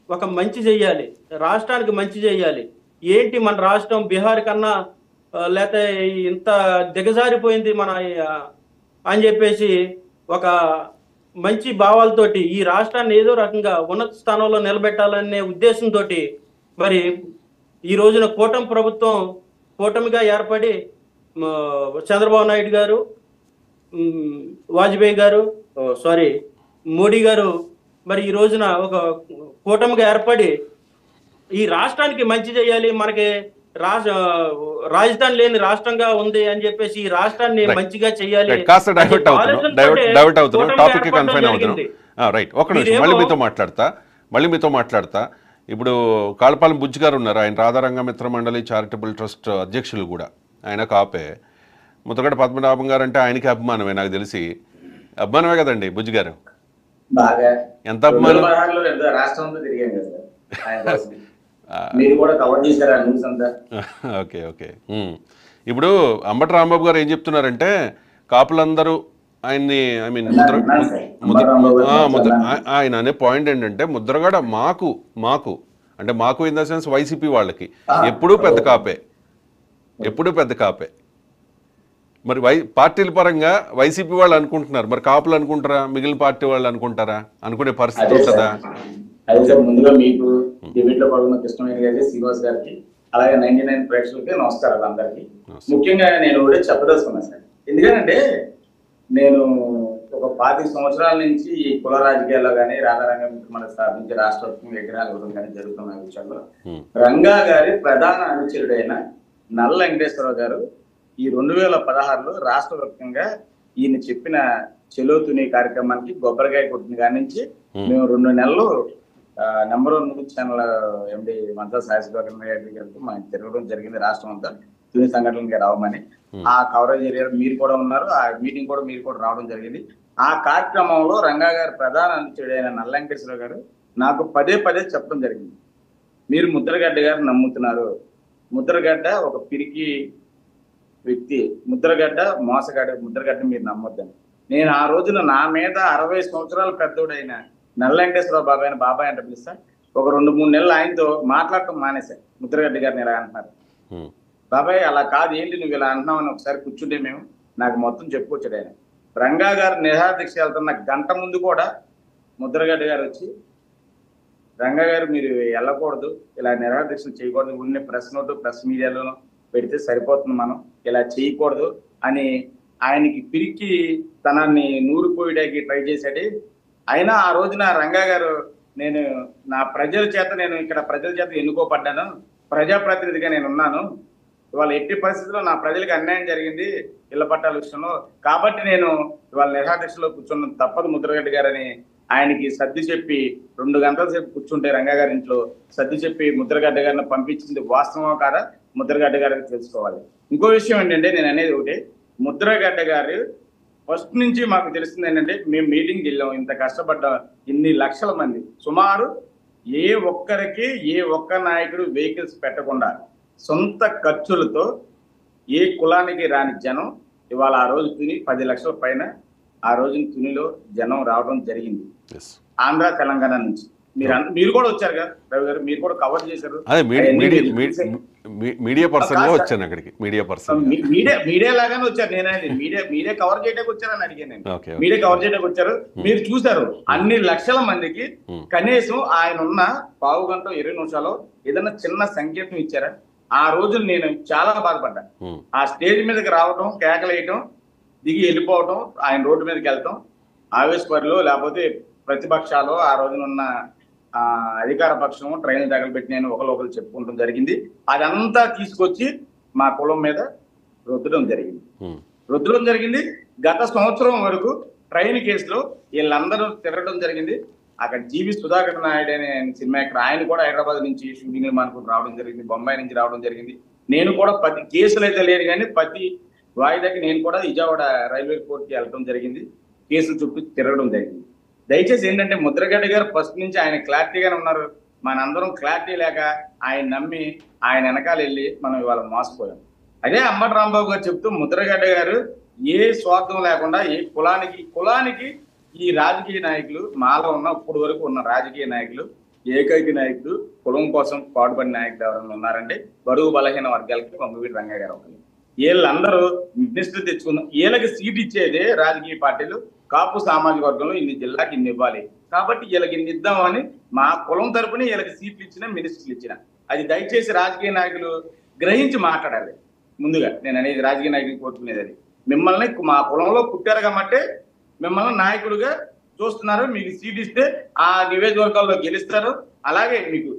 ఒక మంచి చెయ్యాలి, రాష్ట్రానికి మంచి చెయ్యాలి, ఏంటి మన రాష్ట్రం బీహార్ కన్నా లేకపోతే ఇంత దిగజారిపోయింది మన అని చెప్పేసి ఒక మంచి భావాలతోటి ఈ రాష్ట్రాన్ని ఏదో రకంగా ఉన్నత స్థానంలో నిలబెట్టాలనే ఉద్దేశంతో మరి ఈ రోజున కూటమిగా ఏర్పడి చంద్రబాబు నాయుడు గారు, వాజ్పేయి గారు, మోడీ గారు మరి ఈ రోజున ఒక కూటమిగా ఏర్పడి ఈ రాష్ట్రానికి మంచి చేయాలి, మనకి రాజధాని లేని రాష్ట్రంగా ఉంది అని చెప్పేసి ఈ రాష్ట్రాన్ని మంచిగా చేయాలి.
డైవర్ట్ అవుతున్నాం, టాపిక్ కన్ఫైన్ అవుతున్నాం. రైట్, ఒక నిమిషం మళ్ళీ మీతో మాట్లాడతా. ఇప్పుడు కాళపాలెం బుజ్జి గారు ఉన్నారు, ఆయన రాధారంగ మిత్ర మండలి చారిటబుల్ ట్రస్ట్ అధ్యక్షులు కూడా, ఆయన కాపే. ముద్రగడ పద్మనాభం గారు అంటే ఆయనకి అభిమానమే, నాకు తెలిసి అభిమానమే కదండి బుజ్జి గారు? ఎంత అభిమానం? Okay okay. ఇప్పుడు అంబటి రాంబాబు గారు ఏం చెప్తున్నారంటే కాపులందరూ ఆయన్ని ఆయన అనే పాయింట్ ఏంటంటే ముద్రగడ మాకు అంటే మాకు ఇన్ ద సెన్స్ వైసీపీ వాళ్ళకి ఎప్పుడూ పెద్ద కాపే. మరి పార్టీల పరంగా వైసీపీ వాళ్ళు అనుకుంటున్నారు, మరి కాపులు అనుకుంటారా, మిగిలిన పార్టీ వాళ్ళు అనుకుంటారా? అనుకునే పరిస్థితి ఉంటుందా?
అదే సార్, ముందుగా మీకు డిబేట్ లో పాల్గొన్న కృష్ణవేణి గారికి, శ్రీనివాస్ గారికి, అలాగే 99 ప్రేక్షకులకి నమస్కారాలు అందరికి. ముఖ్యంగా నేను కూడా చెప్పదలుచుకున్నాను సార్, ఎందుకంటే నేను ఒక 25 సంవత్సరాల నుంచి ఈ కుల రాజకీయాల్లో కానీ రాధారంగ మిత్రమండలి స్థాపించి రాష్ట్ర విగ్రహాలు ఇవ్వడం కానీ జరుగుతున్న విషయంలో రంగా గారి ప్రధాన అనుచరుడైన నల్ల వెంకటేశ్వరరావు గారు ఈ 2016లో రాష్ట్ర వ్యాప్తంగా ఈయన చెప్పిన చెలోతుని కార్యక్రమానికి కొబ్బరికాయ కొట్టిన కాడి నుంచి మేము 2 నెలలు నెంబర్ 1 న్యూస్ ఛానల్ ఎండి మంతా సాయస్వాగర్ గారికి మనం తిరగడం జరిగింది రాష్ట్రం అంతా తుని సంఘటనకి రావమని. ఆ కవరేజ్ ఏరియా మీరు కూడా ఉన్నారు, ఆ మీటింగ్ కూడా మీరు కూడా రావడం జరిగింది. ఆ కార్యక్రమంలో రంగా గారి ప్రధాన అనుచరుడైన నల్ల వెంకటేశ్వరరావు గారు నాకు పదే చెప్పడం జరిగింది, మీరు ముద్రగడ్డ గారు నమ్ముతున్నారు, ముద్రగడ్డ ఒక పిరికి వ్యక్తి, ముద్రగడ్డ మోసగాడు, ముద్రగడ్డ మీరు నమ్మొద్దని. నేను ఆ రోజున నా మీద 60 సంవత్సరాల పెద్దోడైన నల్ల వెంకటేశ్వరరావు బాబాయ్ అంటే పిలుస్తా, ఒక 2-3 నెలలు ఆయనతో మాట్లాడటం మానేశాను. ముద్రగడ్డ గారిని ఇలా అంటున్నారు, బాబాయ్ అలా కాదు, ఏంటి నువ్వు ఇలా అంటున్నావు అని ఒకసారి కూర్చుంటే మేము నాకు మొత్తం చెప్పుకొచ్చాడు ఆయన. రంగా గారు నిరాదీక్ష వెళ్తున్న గంట ముందు కూడా ముద్రగడ్డ గారు వచ్చి, రంగా గారు మీరు వెళ్ళకూడదు, ఇలా నిరాదీక్షలు చేయకూడదు, ఉన్న ప్రెస్ నోటు ప్రెస్ మీడియాలో పెడితే సరిపోతుంది, మనం ఇలా చేయకూడదు అని ఆయనకి పిరికి తనాన్ని నూరిపోయడానికి ట్రై చేశాడు. అయినా ఆ రోజున రంగా గారు, నేను నా ప్రజల చేత ఎన్నుకోబడ్డాను, ప్రజాప్రతినిధిగా నేను ఉన్నాను, ఇవాళ ఎట్టి పరిస్థితుల్లో నా ప్రజలకు అన్యాయం జరిగింది ఇళ్ల పట్టాల విషయంలో, కాబట్టి నేను ఇవాళ నిరాదీక్షలో కూర్చున్న తప్పదు ముద్రగడ్డ గారని ఆయనకి సర్ది చెప్పి 2 గంటల సేపు కూర్చుంటే రంగా గారి ఇంట్లో సర్ది చెప్పి ముద్రగడ్డ గారిని పంపించింది వాస్తవం కాదా ముద్రగడ్డ గారికి తెలుసుకోవాలి. ఇంకో విషయం ఏంటంటే నేను అనేది ఒకటి, ముద్రగడ్డ గారు ఫస్ట్ నుంచి మాకు తెలిసింది ఏంటంటే, మేము మీటింగ్కి వెళ్ళాం, ఇంత కష్టపడ్డ ఇన్ని లక్షల మంది, సుమారు ఏ ఒక్క నాయకుడు వెహికల్స్ పెట్టకుండా సొంత ఖర్చులతో ఏ కులానికి రాని జనం ఇవాళ ఆ రోజు తుని 10 లక్షల పైన ఆ రోజున తునిలో జనం రావడం జరిగింది.
ఎస్
ఆంధ్ర తెలంగాణ నుంచి మీరు కూడా వచ్చారు కదా రవి గారు, మీరు కూడా కవర్ చేశారు.
అదే మీడియా పర్సన్ గా వచ్చాను అక్కడికి.
మీడియా లాగానే వచ్చారు. నేనది మీడియా కవర్ చేయడానికి వచ్చారని అడిగాను నేను. మీడియా కవర్ చేయడానికి వచ్చారు, మీరు చూసారు. అన్ని లక్షల మందికి కనీసం ఆయన ఉన్న పావు గంట 20 నిమిషాలు ఏదైనా చిన్న సంకేతం ఇచ్చారా? ఆ రోజు నేను చాలా బాధపడ్డా. ఆ స్టేజ్ మీదకి రావటం, కేకలేయటం, దిగి వెళ్ళిపోవటం, ఆయన రోడ్డు మీదకి వెళ్ళటం, ఆవేశపరులు లేకపోతే ప్రతిపక్షాలు ఆ రోజునున్న అధికార పక్షం ట్రైన్ తగలబెట్టిన ఒకరు చెప్పుకుంటం జరిగింది. అదంతా తీసుకొచ్చి మా కులం మీద రుద్దడం జరిగింది. గత సంవత్సరం వరకు ట్రైన్ కేసులో వీళ్ళందరూ తిరగడం జరిగింది. అక్కడ జీవి సుధాకర్ నాయుడు అనే సినిమా యాక్టర్, ఆయన కూడా హైదరాబాద్ నుంచి షూటింగ్లు మానుకుని రావడం జరిగింది, బొంబాయి నుంచి రావడం జరిగింది. నేను కూడా ప్రతి కేసులు అయితే లేదు కానీ ప్రతి వాయిదాకి నేను కూడా విజయవాడ రైల్వే కోర్టుకి వెళ్ళడం జరిగింది, కేసులు చుట్టూ తిరగడం జరిగింది. దయచేసి ఏంటంటే ముద్రగడ్డ గారు ఫస్ట్ నుంచి ఆయన క్లారిటీగానే ఉన్నారు. మనందరం క్లారిటీ లేక ఆయన నమ్మి ఆయన వెనకాల వెళ్ళి మనం ఇవాళ మోసపోయాం. అదే అంబటి రాంబాబు గారు చెప్తూ ముద్రగడ్డ గారు ఏ స్వార్థం లేకుండా ఏ కులానికి ఈ రాజకీయ నాయకులు మాలో ఉన్న ఇప్పుడు వరకు ఉన్న రాజకీయ నాయకులు ఏకైక నాయకుడు కులం కోసం పాటుపడిన నాయకులు ఎవరైనా ఉన్నారంటే బడుగు బలహీన వర్గాలకి వంగవీటి రంగయ్య గారు ఒకరు. వీళ్ళందరూ మినిస్టర్ తెచ్చుకున్నాం. వీళ్ళకి సీట్ ఇచ్చేదే రాజకీయ పార్టీలు. కాపు సామాజిక వర్గంలో ఇన్ని జిల్లాకి ఇన్ని ఇవ్వాలి కాబట్టి వీళ్ళకి ఇన్ని ఇద్దామని మా కులం తరపున వీళ్ళకి సీట్లు ఇచ్చిన, మినిస్టర్లు ఇచ్చిన. అది దయచేసి రాజకీయ నాయకులు గ్రహించి మాట్లాడాలి. ముందుగా నేను అనేది రాజకీయ నాయకులు కోరుకునేది అది. మిమ్మల్ని మా కులంలో పుట్టారు కాబట్టి మిమ్మల్ని నాయకుడిగా చూస్తున్నారు. మీకు సీట్ ఇస్తే ఆ నియోజకవర్గాల్లో గెలుస్తారు. అలాగే మీకు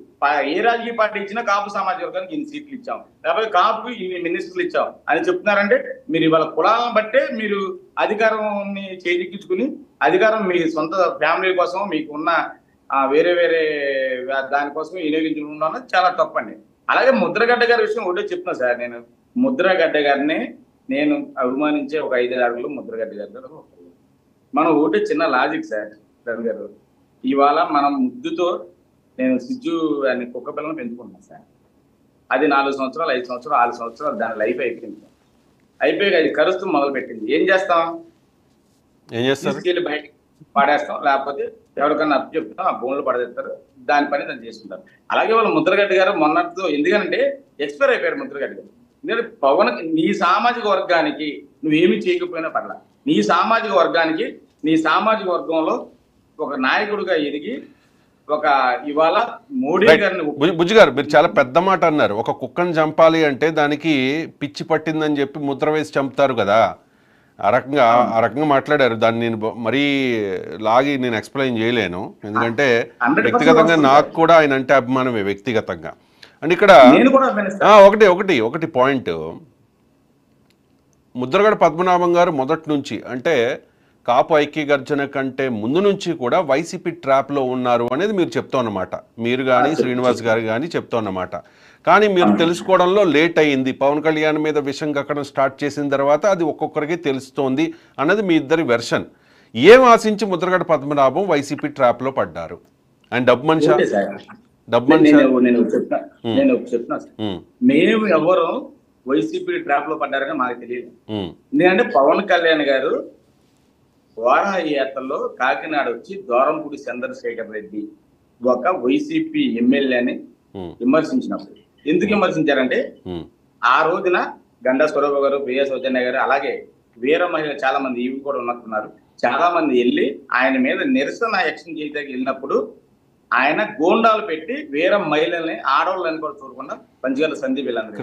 ఏ రాజకీయ పార్టీ ఇచ్చినా కాపు సామాజిక వర్గానికి ఇన్ని సీట్లు ఇచ్చాం, లేకపోతే కాపుకి ఇన్ని మినిస్టర్లు ఇచ్చాం అని చెప్తున్నారంటే మీరు ఇవాళ కులాలను బట్టే మీరు అధికారాన్ని చేజిక్కించుకుని అధికారం మీ సొంత ఫ్యామిలీ కోసం మీకు ఉన్న వేరే దానికోసం వినియోగించుకుంటున్నా చాలా తప్పండి. అలాగే ముద్రగడ్డ గారి విషయం ఒకటే చెప్తున్నా సార్. నేను ముద్రగడ్డ గారిని నేను అభిమానించే ఒక 5 అడుగులు ముద్రగడ్డ గారు. మనం ఒకటే చిన్న లాజిక్ సార్ రవి గారు, ఇవాళ మనం ముద్దుతో నేను సిజ్జు అని కుక్క పిల్లలను పెంచుకుంటున్నాను సార్. అది 4 సంవత్సరాలు 5 సంవత్సరాలు 6 సంవత్సరాలు దాని లైఫ్ అయిపోయింది. అయిపోయి అది కరుస్తూ మొదలు పెట్టింది. ఏం చేస్తాం? తీసుకెళ్ళి బయటకి పడేస్తాం, లేకపోతే ఎవరికన్నా అప్పు చెప్తాం, ఆ భూములు పడేస్తారు, దాని పని దాన్ని చేసుకుంటారు. అలాగే వాళ్ళు ముద్రగడ్డ గారు మొన్నటితో ఎందుకంటే ఎక్స్పైర్ అయిపోయారు ముద్రగడ్డ గారు. ఎందుకంటే పవన్ నీ సామాజిక వర్గానికి నువ్వేమి చేయకపోయినా పర్లా, నీ సామాజిక వర్గానికి నీ సామాజిక వర్గంలో ఒక నాయకుడిగా ఎదిగి ఒక ఇవాళ మోడీ గారిని.
బుజ్జి గారు మీరు చాలా పెద్ద మాట అన్నారు. ఒక కుక్కను చంపాలి అంటే దానికి పిచ్చి పట్టిందని చెప్పి ముద్ర వేసి చంపుతారు కదా, ఆ రకంగా మాట్లాడారు. దాన్ని నేను మరీ లాగి నేను ఎక్స్ప్లెయిన్ చేయలేను, ఎందుకంటే వ్యక్తిగతంగా నాకు కూడా ఆయన అంటే అభిమానమే వ్యక్తిగతంగా. అండ్ ఇక్కడ ఒకటి పాయింట్, ముద్రగడ పద్మనాభం గారు మొదటి నుంచి అంటే కాపు ఐక్యగర్జన కంటే ముందు నుంచి కూడా వైసీపీ ట్రాప్లో ఉన్నారు అనేది మీరు చెప్తాన్నమాట. మీరు కానీ శ్రీనివాస్ గారు కానీ చెప్తాన్నమాట. కానీ మీరు తెలుసుకోవడంలో లేట్ అయ్యింది. పవన్ కళ్యాణ్ మీద విషం కక్కడం స్టార్ట్ చేసిన తర్వాత అది ఒక్కొక్కరికి తెలుస్తోంది అన్నది మీ ఇద్దరి వెర్షన్. ఏం ఆశించి ముద్రగడ పద్మనాభం వైసీపీ ట్రాప్లో పడ్డారు? అండ్ డబ్బు మనిషి
నేను చెప్తున్నా మేము ఎవరు వైసీపీ ట్రాప్ లో పడ్డారని మాకు తెలియదు. ఎందుకంటే పవన్ కళ్యాణ్ గారు వారాహి యాత్రలో కాకినాడ వచ్చి దూరంపూడి చంద్రశేఖర్ రెడ్డి ఒక వైసీపీ ఎమ్మెల్యేని విమర్శించినప్పుడు ఎందుకు విమర్శించారంటే ఆ రోజున గండా స్వరూప గారు, ప్రియా సౌజన్య గారు, అలాగే వీర మహిళలు చాలా మంది ఇవి కూడా ఉన్నట్టున్నారు, చాలా మంది వెళ్ళి ఆయన మీద నిరసన యాక్షన్ చేయడానికి వెళ్ళినప్పుడు ఆయన గోండాలు పెట్టి వేరే మహిళల్ని ఆడవాళ్ళని కూడా చూడకుండా పంచగల సందీప్ వీళ్ళందరూ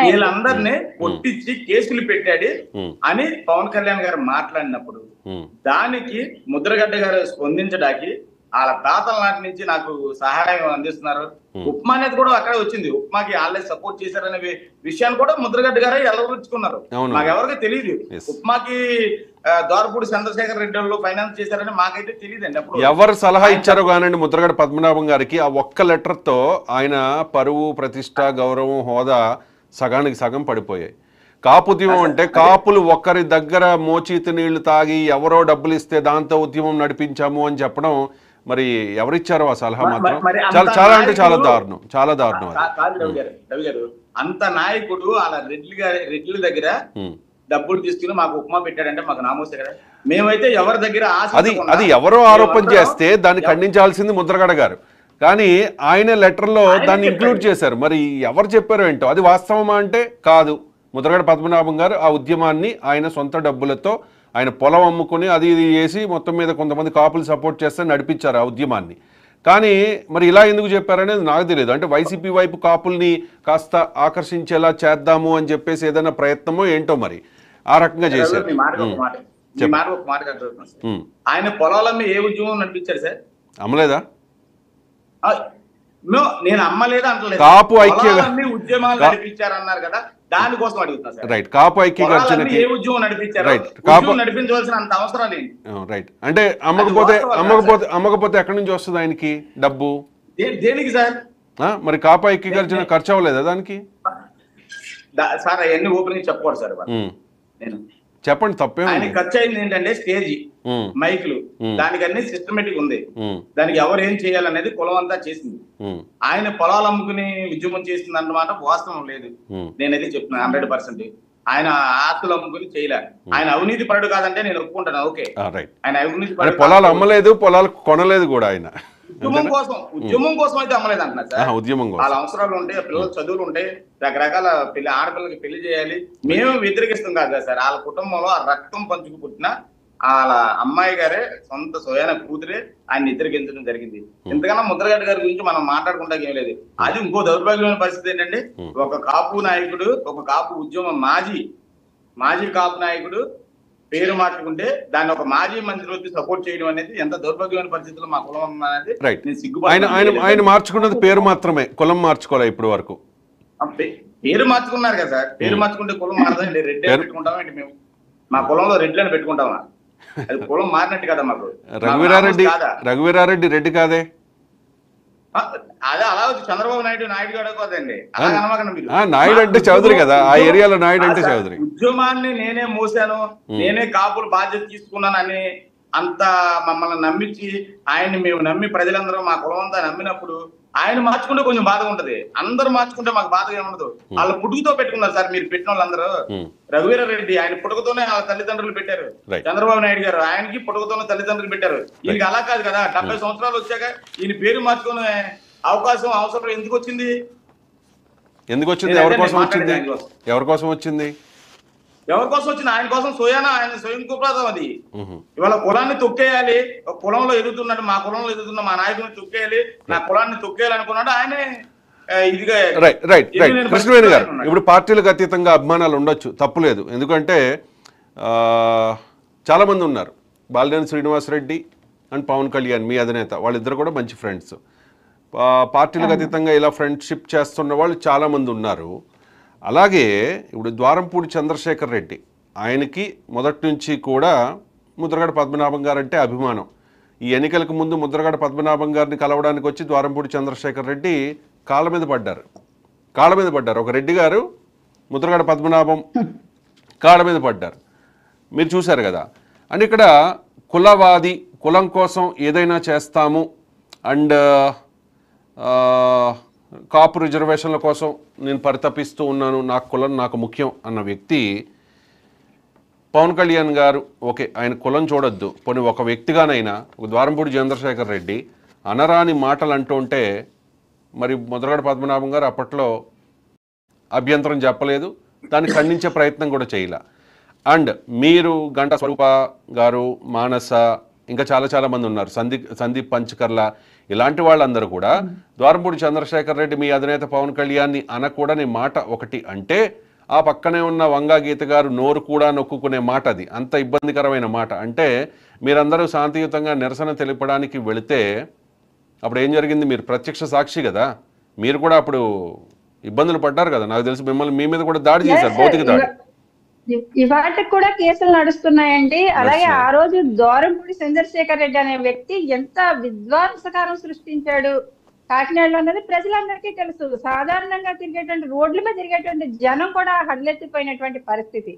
వీళ్ళందరినీ కొట్టించి కేసులు పెట్టాడు అని పవన్ కళ్యాణ్ గారు మాట్లాడినప్పుడు దానికి ముద్రగడ్డ గారు స్పందించడానికి వాళ్ళ తాతల నాటి నుంచి నాకు సహాయం అందిస్తున్నారు. ఉప్మా అనేది కూడా అక్కడే వచ్చింది. ఉప్మాకి వాళ్ళే సపోర్ట్ చేశారనే విషయాన్ని కూడా ముద్రగడ్డ గారే ఎలవరుచుకున్నారు. మాకు ఎవరికి తెలియదు ఉప్మాకి దోరపూడి చంద్రశేఖర్ రెడ్డి వాళ్ళు ఫైనాన్స్ చేశారని మాకైతే తెలియదండి. అప్పుడు
ఎవరు సలహా ఇచ్చారో కానండి ముద్రగడ పద్మనాభం గారికి ఆ ఒక్క లెటర్ తో ఆయన పరువు, ప్రతిష్ట, గౌరవం, హోదా సగానికి సగం పడిపోయాయి. కాపు ఉద్యమం అంటే కాపులు ఒక్కరి దగ్గర మోచీతి నీళ్లు తాగి ఎవరో డబ్బులు ఇస్తే దాంతో ఉద్యమం నడిపించాము అని చెప్పడం మరి ఎవరిచ్చారో ఆ సలహా మాత్రం
మరి అంత
చాలా చాలా అంటే చాలా
నాయకుడు-
దారుణం, చాలా దారుణం అది.
కాదు రవి గారు అంత నాయకుడు అలా రెడ్ల దగ్గర
ఉమ్.
డబ్బులు తీసుకుని మాకు ఉప్మా పెట్టాడంటే మాకు నామోసే కదా. మేమైతే ఎవరి దగ్గర
అది ఎవరో ఆరోపణ చేస్తే దాన్ని ఖండించాల్సింది ముద్రగడ గారు, కానీ ఆయన లెటర్లో దాన్ని ఇంక్లూడ్ చేశారు. మరి ఎవరు చెప్పారో ఏంటో, అది వాస్తవమా అంటే కాదు. ముద్రగడ పద్మనాభం గారు ఆ ఉద్యమాన్ని ఆయన సొంత డబ్బులతో ఆయన పొలం అమ్ముకుని అది ఇది చేసి మొత్తం మీద కొంతమంది కాపులు సపోర్ట్ చేస్తే నడిపించారు ఆ ఉద్యమాన్ని. కానీ మరి ఇలా ఎందుకు చెప్పారనేది నాకు తెలియదు. అంటే వైసీపీ వైపు కాపుల్ని కాస్త ఆకర్షించేలా చేద్దాము అని చెప్పేసి ఏదైనా ప్రయత్నమో ఏంటో మరి ఆ రకంగా చేశారు.
ఆయన పొలాలమ్మి ఏ ఉద్యమం నడిపించారు సార్?
అమ్మలేదా?
నేను అమ్మలేదా అంటలేదు,
కాపు ఐక్య
ఉద్యమాలు నడిపించారన్నారు కదా, దానికోసం అడుగుతున్నా సార్.
రైట్, కాపు ఐక్య గర్జనకి
ఏ ఉద్యమం నడిపించారు?
రైట్,
ఉద్యమం నడిపించవలసిన అంత అవసరం లేదు.
రైట్, అంటే అమ్మకపోతే ఎక్కడి నుంచి వస్తుంది ఆయనకి డబ్బు?
దేనికి సార్?
మరి కాపు ఐక్య గర్జన ఖర్చు అవ్వలేదా దానికి?
సార్ అవన్నీ ఓపెన్ చెప్పకూడదు సార్. నేను
చెప్పండి, తప్పేమో.
ఆయన ఖర్చు అయింది ఏంటంటే స్టేజ్, మైకులు, దానికి అన్ని సిస్టమేటిక్ ఉంది. దానికి ఎవరు ఏం చేయాలనేది కులం అంతా చేసింది. ఆయన పొలాలు అమ్ముకుని ఉద్యమం చేసింది అన్నమాట వాస్తవం లేదు. నేనైతే చెప్తున్నాను 100%. ఆయన ఆస్తులు అమ్ముకుని చేయలే. ఆయన అవినీతి పరుడు కాదంటే నేను ఒప్పుకుంటాను, ఓకే. ఆయన అవినీతి పరుడు,
పొలాలు అమ్మలేదు, పొలాలు కొనలేదు కూడా ఆయన.
ఉద్యమం కోసం అయితే అమ్మలేదు అంటున్నారు సార్.
ఉద్యమం కోసం
వాళ్ళ అవసరాలు ఉంటాయి, పిల్లలు చదువులు ఉంటాయి, రకరకాల ఆడపిల్లలకి పెళ్లి చేయాలి. మేము వ్యతిరేకిస్తాం కాదు కదా సార్. వాళ్ళ కుటుంబంలో ఆ రక్తం పంచుకు పుట్టిన వాళ్ళ అమ్మాయి గారే, సొంత సోయాన కూతురే ఆయన వ్యతిరేకించడం జరిగింది. ఎంతకన్నా ముద్రగడ్డ గారి గురించి మనం మాట్లాడుకుంటా ఏం లేదు. అది ఇంకో దౌర్భాగ్యమైన పరిస్థితి ఏంటంటే, ఒక కాపు నాయకుడు, ఒక కాపు ఉద్యమం మాజీ కాపు నాయకుడు పేరు మార్చుకుంటే దాన్ని ఒక మాజీ మంత్రి వచ్చి సపోర్ట్ చేయడం అనేది ఎంత దౌర్భాగ్యమైన పరిస్థితుల్లో మా కులం అనేది
ఆయన మార్చుకున్నది పేరు మాత్రమే, కులం మార్చుకోలే ఇప్పటి వరకు.
పేరు మార్చుకున్నారు కదా సార్. పేరు మార్చుకుంటే కులం మారదండి. రెడ్డి పెట్టుకుంటామా ఏంటి? మేము మా కులంలో రెడ్లని పెట్టుకుంటామా? అది కులం మారినట్టు కదా మాకు.
రఘువీరారెడ్డి రెడ్డి కాదే?
అదే అలా చంద్రబాబు నాయుడు అడగదండి. అలా అనమాకండి మీరు.
నాయుడు అంటే చౌదరి కదా, ఆ ఏరియాలో నాయుడు అంటే చౌదరి.
ఉద్యమాన్ని నేనే మోసాను, నేనే కాపులు బాధ్యత తీసుకున్నాను అని అంత మమ్మల్ని నమ్మించి ఆయన్ని మేము నమ్మి ప్రజలందరూ మా కులం అంతా నమ్మినప్పుడు ఆయన మార్చుకుంటే కొంచెం బాధ ఉంటది. అందరూ మార్చుకుంటే మాకు బాధ ఏముండదు. వాళ్ళ పుట్టుకతో పెట్టుకున్నారు సార్ మీరు పెట్టిన వాళ్ళందరూ. రఘువీరారెడ్డి ఆయన పుట్టుకతోనే వాళ్ళ తల్లిదండ్రులు పెట్టారు. చంద్రబాబు నాయుడు గారు ఆయనకి పుట్టుకతోనే తల్లిదండ్రులు పెట్టారు. ఈయనకి అలా కాదు కదా. 70 సంవత్సరాలు వచ్చాక ఈయన పేరు మార్చుకునే అవసరం ఎందుకు వచ్చింది?
ఎవరి కోసం వచ్చింది?
ఎవరి కోసం వచ్చింది? ఆయన కోసం సోయానా, ఆయన స్వయం కుప్రాదం అది. ఇవాళ కులాన్ని తొక్కేయాలి, కులంలో ఎదుగుతున్నాడు, మా కులంలో ఎదుగుతున్న మా నాయకుడిని తొక్కేయాలి, నా కులాన్ని తొక్కేయాలి అనుకున్నాడు ఆయనే. ఇదిగా
రైట్ కృష్ణవేణి గారు, ఇప్పుడు పార్టీలకు అతీతంగా అభిమానాలు ఉండొచ్చు, తప్పులేదు. ఎందుకంటే చాలా మంది ఉన్నారు. బాలినేని శ్రీనివాసరెడ్డి అండ్ పవన్ కళ్యాణ్ మీ అధినేత, వాళ్ళిద్దరు కూడా మంచి ఫ్రెండ్స్. పార్టీలకు అతీతంగా ఇలా ఫ్రెండ్షిప్ చేస్తున్న వాళ్ళు చాలామంది ఉన్నారు. అలాగే ఇప్పుడు ద్వారంపూడి చంద్రశేఖర్ రెడ్డి, ఆయనకి మొదటి నుంచి కూడా ముద్రగడ పద్మనాభం గారు అంటే అభిమానం. ఈ ఎన్నికలకు ముందు ముద్రగడ పద్మనాభం గారిని కలవడానికి వచ్చి ద్వారంపూడి చంద్రశేఖర్ రెడ్డి కాళ్ళ మీద పడ్డారు. ఒక రెడ్డి గారు ముద్రగడ పద్మనాభం కాళ్ళ మీద పడ్డారు, మీరు చూశారు కదా. అండ్ ఇక్కడ కులవాది, కులం కోసం ఏదైనా చేస్తాము అండ్ కాపు రిజర్వేషన్ల కోసం నేను పరితపిస్తూ ఉన్నాను, నాకు కులం నాకు ముఖ్యం అన్న వ్యక్తి పవన్ కళ్యాణ్ గారు. ఓకే, ఆయన కులం చూడొద్దు, పోనీ ఒక వ్యక్తిగానైనా ఒక ద్వారంపూడి చంద్రశేఖర్ రెడ్డి అనరాని మాటలు అంటూ ఉంటే మరి ముద్రగడ పద్మనాభం గారు అప్పట్లో అభ్యంతరం చెప్పలేదు, దాన్ని ఖండించే ప్రయత్నం కూడా చేయలే. అండ్ మీరు గంటా స్వరూప గారు, మానస, ఇంకా చాలా మంది ఉన్నారు, సందీప్ పంచకర్ల, ఇలాంటి వాళ్ళందరూ కూడా ద్వారంపూడి చంద్రశేఖర్ రెడ్డి మీ అధినేత పవన్ కళ్యాణ్ని అనకూడని మాట ఒకటి అంటే ఆ పక్కనే ఉన్న వంగా గీత గారు నోరు కూడా నొక్కునే మాట, అది అంత ఇబ్బందికరమైన మాట. అంటే మీరందరూ శాంతియుతంగా నిరసన తెలిపడానికి వెళితే అప్పుడు ఏం జరిగింది? మీరు ప్రత్యక్ష సాక్షి కదా, మీరు కూడా అప్పుడు ఇబ్బందులు పడ్డారు కదా. నాకు తెలిసి మిమ్మల్ని మీ మీద కూడా దాడి చేశారు, భౌతిక దాడి.
ఇవాటికి కూడా కేసులు నడుస్తున్నాయండి. అలాగే ఆ రోజు ద్వారంపూడి చంద్రశేఖర్ రెడ్డి అనే వ్యక్తి ఎంత విధ్వంసకారం సృష్టించాడు. కాకినాడలో ఉన్నది ప్రజలందరికీ తెలుసు. సాధారణంగా తిరిగేటువంటి రోడ్ల మీద తిరిగేటువంటి జనం కూడా హడలెత్తిపోయినటువంటి పరిస్థితి.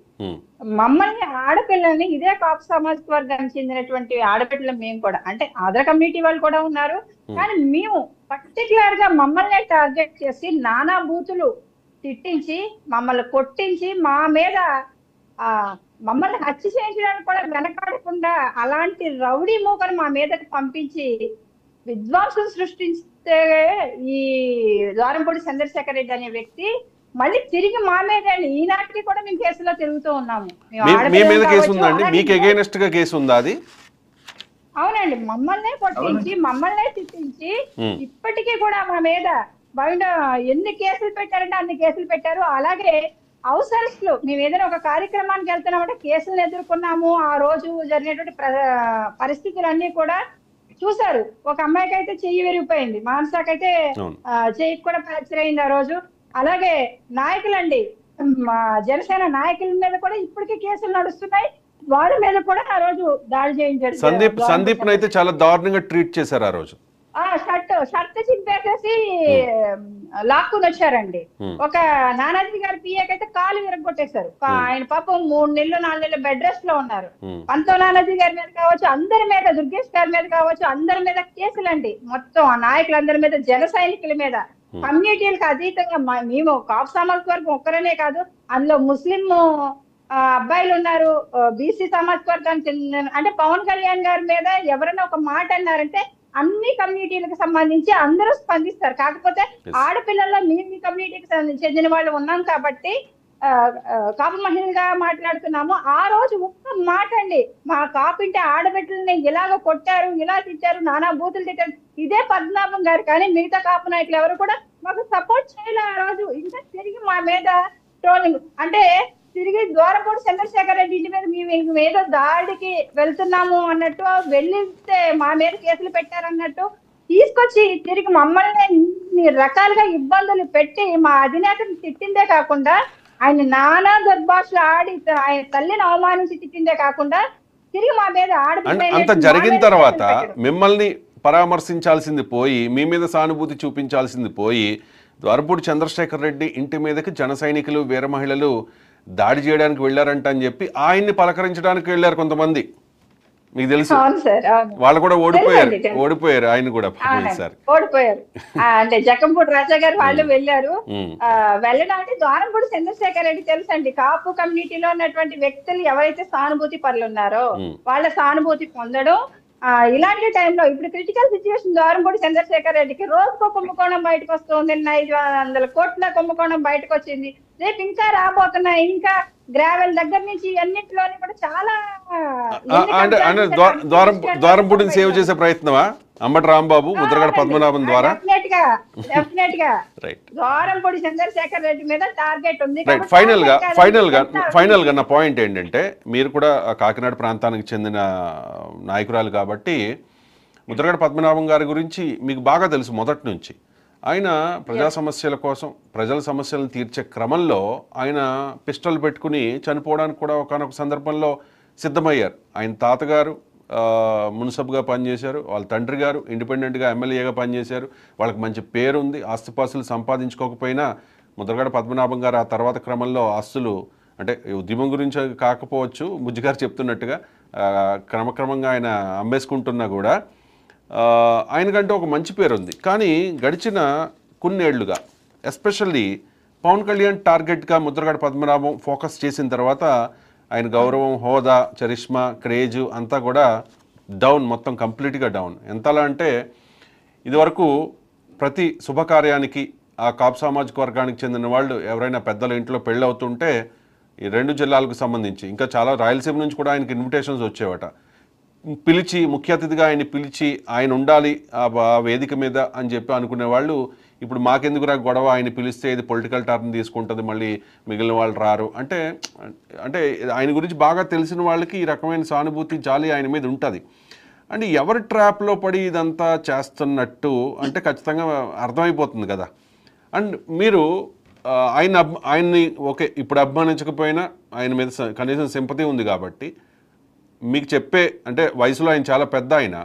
మమ్మల్ని ఆడపిల్లల్ని ఇదే కాపు సామాజిక వర్గానికి చెందినటువంటి ఆడపిల్లలు మేము కూడా, అంటే అదర్ కమ్యూనిటీ వాళ్ళు కూడా ఉన్నారు, కానీ మేము పర్టికులర్ గా మమ్మల్ని టార్గెట్ చేసి నానా బూతులు తిట్టించి మమ్మల్ని కొట్టించి మా మీద మమ్మల్ని హత్య చేయించడానికి కూడా వెనకాడకుండా అలాంటి రౌడీ మూకను మా మీదకి పంపించి విద్వాంసులు సృష్టిస్తే ఈ ద్వారంపూడి చంద్రశేఖర్ రెడ్డి అనే వ్యక్తి మళ్ళీ తిరిగి మా మీద ఈనాటికి కూడా మేము కేసులో తిరుగుతూ ఉన్నాము.
మీ మీద కేసు ఉందండి? మీకు అగైనెస్ట్ గా కేసు ఉందా అది?
అవునండి, మమ్మల్నే కొట్టించి మమ్మల్నే తిట్టించి ఇప్పటికీ కూడా మా మీద బయట ఎన్ని కేసులు పెట్టారంటే అన్ని కేసులు పెట్టారు. అలాగే అవసరస్తులు మేము ఏదైనా ఒక కార్యక్రమానికి వెళ్తున్నామంటే కేసులను ఎదుర్కొన్నాము. ఆ రోజు జరిగినటువంటి పరిస్థితులన్నీ కూడా చూసారు. ఒక అమ్మాయికి అయితే చెయ్యి విరిగిపోయింది, మానసాకైతే చెయ్యికి కూడా ఫ్రాక్చర్ అయింది ఆ రోజు. అలాగే నాయకులండి, మా జనసేన నాయకుల మీద కూడా ఇప్పటికీ కేసులు నడుస్తున్నాయి. వారి మీద కూడా ఆ రోజు దాడి చేయించారు.
సందీప్ అయితే చాలా దారుణంగా ట్రీట్ చేశారు ఆ రోజు.
షర్ట్ చింపేసేసి లాక్కుని వచ్చారండి. ఒక నానాజీ గారి పిఏకి అయితే కాలు విరగొట్టేశారు. ఆయన పాపం 3 నెలలు 4 నెలలు బెడ్ రెస్ట్ లో ఉన్నారు. పంతో నానాజీ గారి మీద కావచ్చు, అందరి మీద, దుర్గేష్ గారి మీద కావచ్చు, అందరి మీద కేసులండి. మొత్తం ఆ నాయకులందరి మీద, జన సైనికుల మీద, కమ్యూనిటీలకు అతీతంగా మేము కాపు సామాజిక వర్గం ఒక్కరనే కాదు, అందులో ముస్లిం అబ్బాయిలు ఉన్నారు, బీసీ సామాజిక వర్గానికి చెందిన, అంటే పవన్ కళ్యాణ్ గారి మీద ఎవరైనా ఒక మాట అన్నారంటే అన్ని కమ్యూనిటీలకు సంబంధించి అందరూ స్పందిస్తారు. కాకపోతే ఆడపిల్లల్లో మీ కమ్యూనిటీకి చెందిన వాళ్ళు ఉన్నాం కాబట్టి కాపు మహిళగా మాట్లాడుతున్నాము. ఆ రోజు ఒక్క మాట అండి, మా కాపింటే ఆడబిడ్డల్ని ఇలాగ కొట్టారు, ఇలా తిట్టారు, నానా బూతులు తిట్టారు, ఇదే పద్మనాభం గారు. కానీ మిగతా కాపు నాయకులు ఎవరు కూడా మాకు సపోర్ట్ చేయలే ఆ రోజు. ఇంకా తిరిగి మా మీద ట్రోలింగ్, అంటే తిరిగి ద్వారంపూడి చంద్రశేఖర్ రెడ్డి ఇంటి మీద మేము ఏదో దాడికి వెళ్తున్నాము అన్నట్టు, వెళ్ళితే మా మీద కేసులు పెట్టారన్నట్టు తీసుకొచ్చి తిరిగి మమ్మల్ని ఇన్ని రకాలుగా ఇబ్బందులు పెట్టి మా అధినేతను తిట్టిందే కాకుండా, ఆయన నానా దుర్భాషలు ఆడి ఆయన తల్లిని అవమానించి తిట్టిందే కాకుండా తిరిగి మా మీద
అంత జరిగిన తర్వాత మిమ్మల్ని పరామర్శించాల్సింది పోయి, మీ మీద సానుభూతి చూపించాల్సింది పోయి, ద్వారంపూడి చంద్రశేఖర్ రెడ్డి ఇంటి మీదకి జన సైనికులు, వీర మహిళలు దాడి చేయడానికి వెళ్ళారంట అని చెప్పి ఆయన్ని పలకరించడానికి వెళ్ళారు కొంతమంది. మీకు తెలుసు, వాళ్ళు కూడా ఓడిపోయారు ఆయన కూడా
ఓడిపోయారు. అంటే జకంపూడి రాజా గారు వాళ్ళు వెళ్ళారు. వెళ్ళడానికి ద్వారంపూడి చంద్రశేఖర్ రెడ్డి తెలుసండి, కాపు కమ్యూనిటీలో ఉన్నటువంటి వ్యక్తులు ఎవరైతే సానుభూతి పరులు ఉన్నారో వాళ్ళ సానుభూతి పొందడం. ఇలాంటి టైంలో ఇప్పుడు క్రిటికల్ సిచ్యువేషన్ ద్వారంపూడి చంద్రశేఖర్ రెడ్డికి రోజుకో కుంభకోణం బయటకు వస్తుంది. 500 కోట్ల కుంభకోణం బయటకు వచ్చింది. రేపు ఇంకా రాబోతున్నాయి. ఇంకా గ్రావెల్ దగ్గర నుంచి అన్నింటిలోని కూడా చాలా
ద్వారంపూడిని సేవ్ చేసే ప్రయత్నమా అంబటి రాంబాబు, ముద్రగడ పద్మనాభం ద్వారా?
డెఫినెట్ గా ద్వారంపూడి చంద్రశేఖర్ రెడ్డి మీద టార్గెట్ ఉంది.
ఫైనల్ గా నా పాయింట్ ఏంటంటే, మీరు కూడా కాకినాడ ప్రాంతానికి చెందిన నాయకురాలు కాబట్టి ముద్రగడ పద్మనాభం గారి గురించి మీకు బాగా తెలుసు మొదటి నుంచి. ఆయన ప్రజా సమస్యల కోసం, ప్రజల సమస్యలను తీర్చే క్రమంలో ఆయన పిస్టల్ పెట్టుకుని చనిపోవడానికి కూడా ఒకనొక సందర్భంలో సిద్ధమయ్యారు. ఆయన తాతగారు మున్సబ్గా పనిచేశారు, వాళ్ళ తండ్రి గారు ఇండిపెండెంట్గా ఎమ్మెల్యేగా పనిచేశారు, వాళ్ళకి మంచి పేరుంది. ఆస్తిపాస్తులు సంపాదించుకోకపోయినా ముద్రగడ పద్మనాభం గారు ఆ తర్వాత క్రమంలో ఆస్తులు, అంటే ఉద్యమం గురించి కాకపోవచ్చు, బుజ్జిగారు చెప్తున్నట్టుగా క్రమక్రమంగా ఆయన అమ్మేసుకుంటున్నా కూడా ఆయనకంటే ఒక మంచి పేరు ఉంది. కానీ గడిచిన కొన్నేళ్లుగా ఎస్పెషల్లీ పవన్ కళ్యాణ్ టార్గెట్గా ముద్రగడ పద్మనాభం ఫోకస్ చేసిన తర్వాత ఆయన గౌరవం, హోదా, చరిష్మా, క్రేజు అంతా కూడా డౌన్, మొత్తం కంప్లీట్గా డౌన్. ఎంతలా అంటే ఇదివరకు ప్రతి శుభకార్యానికి ఆ కాపు సామాజిక వర్గానికి చెందిన వాళ్ళు ఎవరైనా పెద్దల ఇంట్లో పెళ్ళి అవుతుంటే ఈ 2 జిల్లాలకు సంబంధించి ఇంకా చాలా రాయలసీమ నుంచి కూడా ఆయనకి ఇన్విటేషన్స్ వచ్చేవట. పిలిచి, ముఖ్య అతిథిగా ఆయన్ని పిలిచి ఆయన ఉండాలి ఆ వేదిక మీద అని చెప్పి అనుకునే వాళ్ళు ఇప్పుడు మాకెందుకురా గొడవ, ఆయన పిలిస్తే ఇది పొలిటికల్ టర్న్ తీసుకుంటుంది, మళ్ళీ మిగిలిన వాళ్ళు రారు అంటే ఆయన గురించి బాగా తెలిసిన వాళ్ళకి ఈ రకమైన సానుభూతి, జాలి ఆయన మీద ఉంటుంది. అంటే ఎవరి ట్రాప్లో పడి ఇదంతా చేస్తున్నట్టు అంటే ఖచ్చితంగా అర్థమైపోతుంది కదా. అండ్ మీరు ఆయన్ని ఓకే ఇప్పుడు అభిమానించకపోయినా ఆయన మీద కనీసం సింపతి ఉంది కాబట్టి మీకు చెప్పే, అంటే వయసులో ఆయన చాలా పెద్ద, ఆయన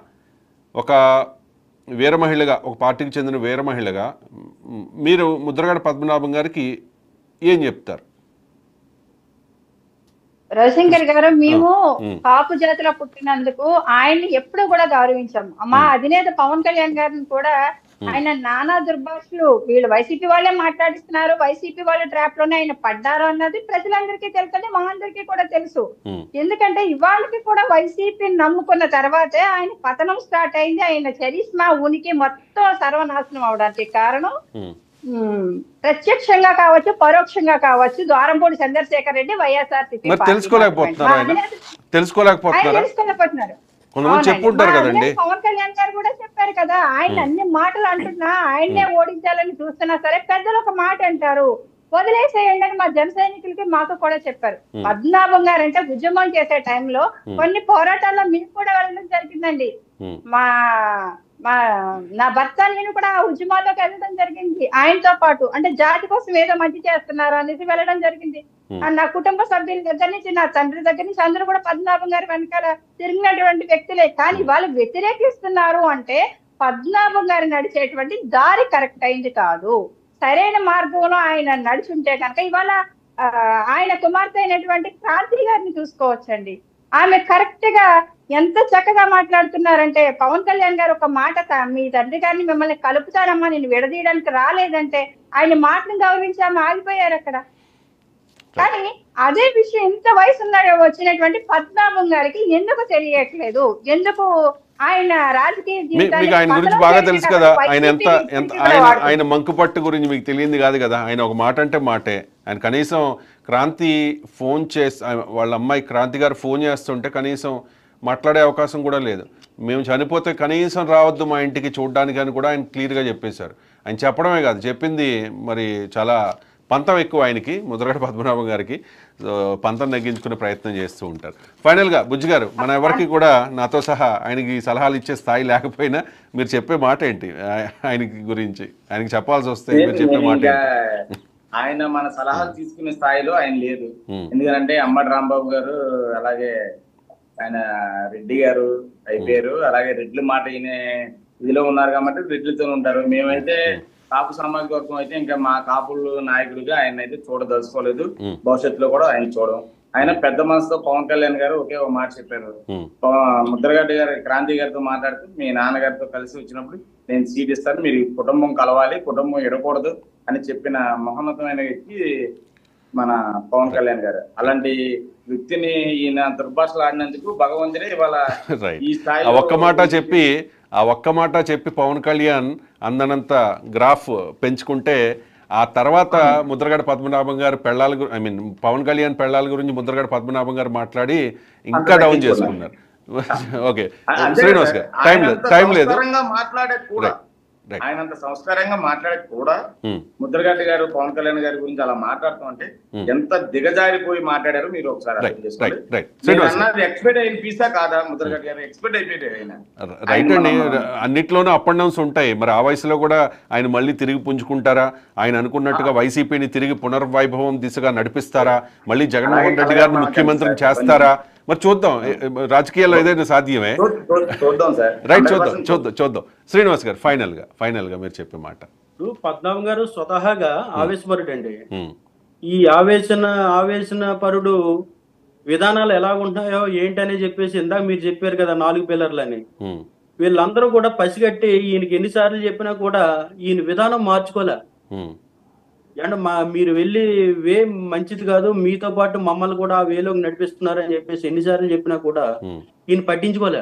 ఒక వీర మహిళగా, ఒక పార్టీకి చెందిన వీర మహిళగా మీరు ముద్రగడ పద్మనాభం గారికి ఏం చెప్తారు?
రవిశంకర్ గారు, మేము కాపు జాతిలో పుట్టినందుకు ఆయన్ని ఎప్పుడు కూడా గౌరవించాము. మా అధినేత పవన్ కళ్యాణ్ గారిని కూడా ఆయన నానా దుర్భాషలు వీళ్ళు వైసీపీ వాళ్ళే మాట్లాడిస్తున్నారు, వైసీపీ వాళ్ళ ట్రాప్ లోనే ఆయన పడ్డారు అన్నది ప్రజలందరికీ తెలుసు, మా అందరికీ కూడా తెలుసు. ఎందుకంటే ఇవాళకి కూడా వైసీపీని నమ్ముకున్న తర్వాతే ఆయన పతనం స్టార్ట్ అయింది. ఆయన చరిస్మా ఉనికి మొత్తం సర్వనాశనం అవడానికి కారణం ప్రత్యక్షంగా కావచ్చు, పరోక్షంగా కావచ్చు, ద్వారంపూడి చంద్రశేఖర్ రెడ్డి వైఎస్ఆర్సీపీ తెలుసుకోలేకపోతున్నారు. పవన్ కళ్యాణ్ గారు కూడా చెప్పారు కదా, ఆయన అన్ని మాటలు అంటున్నా ఆయన్నే ఓడించాలని చూస్తున్నా సరే పెద్దలు ఒక మాట అంటారు, వదిలేసేయండి అని మా జన సైనికులకి మాకు కూడా చెప్పారు. పద్మనాభం గారు అంటే ఉద్యమం చేసే టైంలో కొన్ని పోరాటాల్లో మీకు కూడా వెళ్ళడం జరిగిందండి. నా భర్త నేను కూడా ఆ ఉద్యమాల్లోకి వెళ్ళడం జరిగింది ఆయనతో పాటు. అంటే జాతి కోసం ఏదో మంచి చేస్తున్నారు అనేసి వెళ్ళడం జరిగింది. నా కుటుంబ సభ్యుల దగ్గర నుంచి, నా తండ్రి దగ్గర నుంచి అందరూ కూడా పద్మనాభం గారి వెనకాల తిరిగినటువంటి వ్యక్తులే. కానీ వాళ్ళు వ్యతిరేకిస్తున్నారు అంటే పద్మనాభం గారు నడిచేటువంటి దారి కరెక్ట్ అయింది కాదు. సరైన మార్గంలో ఆయన నడుచుంటే కనుక ఇవాళ ఆయన కుమార్తె అయినటువంటి క్రాంతి గారిని చూసుకోవచ్చండి. ఆమె కరెక్ట్ గా ఎంత చక్కగా మాట్లాడుతున్నారంటే, పవన్ కళ్యాణ్ గారు ఒక మాట, మీ తండ్రి గారిని మిమ్మల్ని కలుపుతానమ్మా, నేను విడదీయడానికి రాలేదంటే ఆయన మాటను గౌరవించి ఆమె ఆగిపోయారు అక్కడ. కానీ అదే విషయం ఇంత వయసు వచ్చినటువంటి పద్మనాభం గారికి ఎందుకు తెలియట్లేదు? ఎందుకు ఆయన రాజకీయ
మీకు ఆయన గురించి బాగా తెలుసు కదా, ఆయన మంకుపట్టు గురించి మీకు తెలియంది కాదు కదా. ఆయన ఒక మాట అంటే మాటే. ఆయన కనీసం క్రాంతి ఫోన్ చేసి, వాళ్ళ అమ్మాయి క్రాంతి గారు ఫోన్ చేస్తుంటే కనీసం మాట్లాడే అవకాశం కూడా లేదు. మేము చనిపోతే కనీసం రావద్దు మా ఇంటికి చూడడానికి అని కూడా ఆయన క్లియర్గా చెప్పేశారు. ఆయన చెప్పడమే కాదు, చెప్పింది మరి చాలా పంతం ఎక్కువ ఆయనకి, ముద్రగడ పద్మనాభం గారికి. పంతం తగ్గించుకునే ప్రయత్నం చేస్తూ ఉంటారు. ఫైనల్గా బుజ్జి గారు, మన ఎవరికి కూడా నాతో సహా ఆయనకి సలహాలు ఇచ్చే స్థాయి లేకపోయినా మీరు చెప్పే మాట ఏంటి ఆయనకి గురించి? ఆయనకి చెప్పాల్సి వస్తే మీరు చెప్పే మాట ఏంటి?
ఆయన మన సలహాలు తీసుకునే స్థాయిలో ఆయన లేదు. ఎందుకంటే అంబటి రాంబాబు గారు, అలాగే ఆయన రెడ్డి గారు అయిపోయారు, అలాగే రెడ్ల మాట ఈయన ఇదిలో ఉన్నారు కాబట్టి రెడ్లతో ఉంటారు. మేమైతే కాపు సామాజిక వర్గం అయితే ఇంకా మా కాపులు నాయకుడిగా ఆయన అయితే చూడదలుచుకోలేదు, భవిష్యత్తులో కూడా ఆయన చూడడం. ఆయన పెద్ద మనసుతో పవన్ కళ్యాణ్ గారు ఒకే ఒక మాట చెప్పారు. ముద్రగడ్డ గారు క్రాంతి గారితో మాట్లాడుతూ, మీ నాన్నగారితో కలిసి వచ్చినప్పుడు నేను సీట్ ఇస్తాను, మీరు కుటుంబం కలవాలి, కుటుంబం ఎడకూడదు అని చెప్పిన మహోన్నతమైన వ్యక్తి మన పవన్ కళ్యాణ్ గారు. అలాంటి వ్యక్తిని ఈయన దుర్భాషలు ఆడినందుకు భగవంతుడే ఇవాళ ఈ స్థాయి
ఒక్క మాట చెప్పి పవన్ కళ్యాణ్ అందనంత గ్రాఫ్ పెంచుకుంటే, ఆ తర్వాత ముద్రగడ పద్మనాభం గారు పెళ్ళాల పవన్ కళ్యాణ్ పెళ్ళాల గురించి ముద్రగడ పద్మనాభం గారు మాట్లాడి ఇంకా డౌన్ చేసుకున్నారు. ఓకే శ్రీనివాస్ గారు, టైం లేదు.
ఆయన అంత సంస్కారంగా మాట్లాడే కూడా ముద్రగడ్డ గారు పవన్ కళ్యాణ్ గారి గురించి అలా మాట్లాడుతూ అంటే ఎంత దిగజారిపోయి మాట్లాడారో మీరు ఒకసారి అర్థం చేసుకోండి. ఎక్స్పెక్ట్ అయిన పీసా కాదా ముద్రగడ్డ గారు? ఎక్స్పెక్ట్ అయిపోయారు ఆయన.
రైట్ అండి, అన్నిట్లోనూ అప్ అండ్ డౌన్స్ ఉంటాయి. మరి ఆ వయసులో కూడా ఆయన మళ్ళీ తిరిగి పుంజుకుంటారా? ఆయన అనుకున్నట్టుగా వైసీపీని తిరిగి పునర్వైభవం దిశగా నడిపిస్తారా? మళ్ళీ జగన్మోహన్ రెడ్డి గారిని ముఖ్యమంత్రిని చేస్తారా? మరి చూద్దాం, రాజకీయాల్లో ఏదైనా సాధ్యమే. రైట్, చూద్దాం. శ్రీనివాస్ గారు, ఫైనల్ గా మీరు చెప్పే మాట.
ఇప్పుడు పద్మనాభం గారు స్వతహాగా ఆవేశపరుడు అండి. ఈ ఆవేశన పరుడు విధానాలు ఎలా ఉంటాయో ఏంటని చెప్పేసి ఇందాక మీరు చెప్పారు కదా, 4 పిల్లర్లని. వీళ్ళందరూ కూడా పసిగట్టి ఈయనకి ఎన్నిసార్లు చెప్పినా కూడా ఈయన విధానం మార్చుకోలే. అంటే మీరు వెళ్ళి వే మంచిది కాదు, మీతో పాటు మమ్మల్ని కూడా ఆ వేలోకి నడిపిస్తున్నారని చెప్పేసి ఎన్నిసార్లు చెప్పినా కూడా ఈయన పట్టించుకోలే.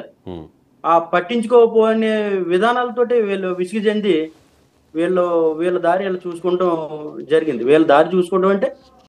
ఆ పట్టించుకోకపోనే విధానాలతోటి వీళ్ళు విసిగి చెంది వీళ్ళ దారి వీళ్ళు చూసుకుంటాం జరిగింది. వీళ్ళ దారి చూసుకోవడం అంటే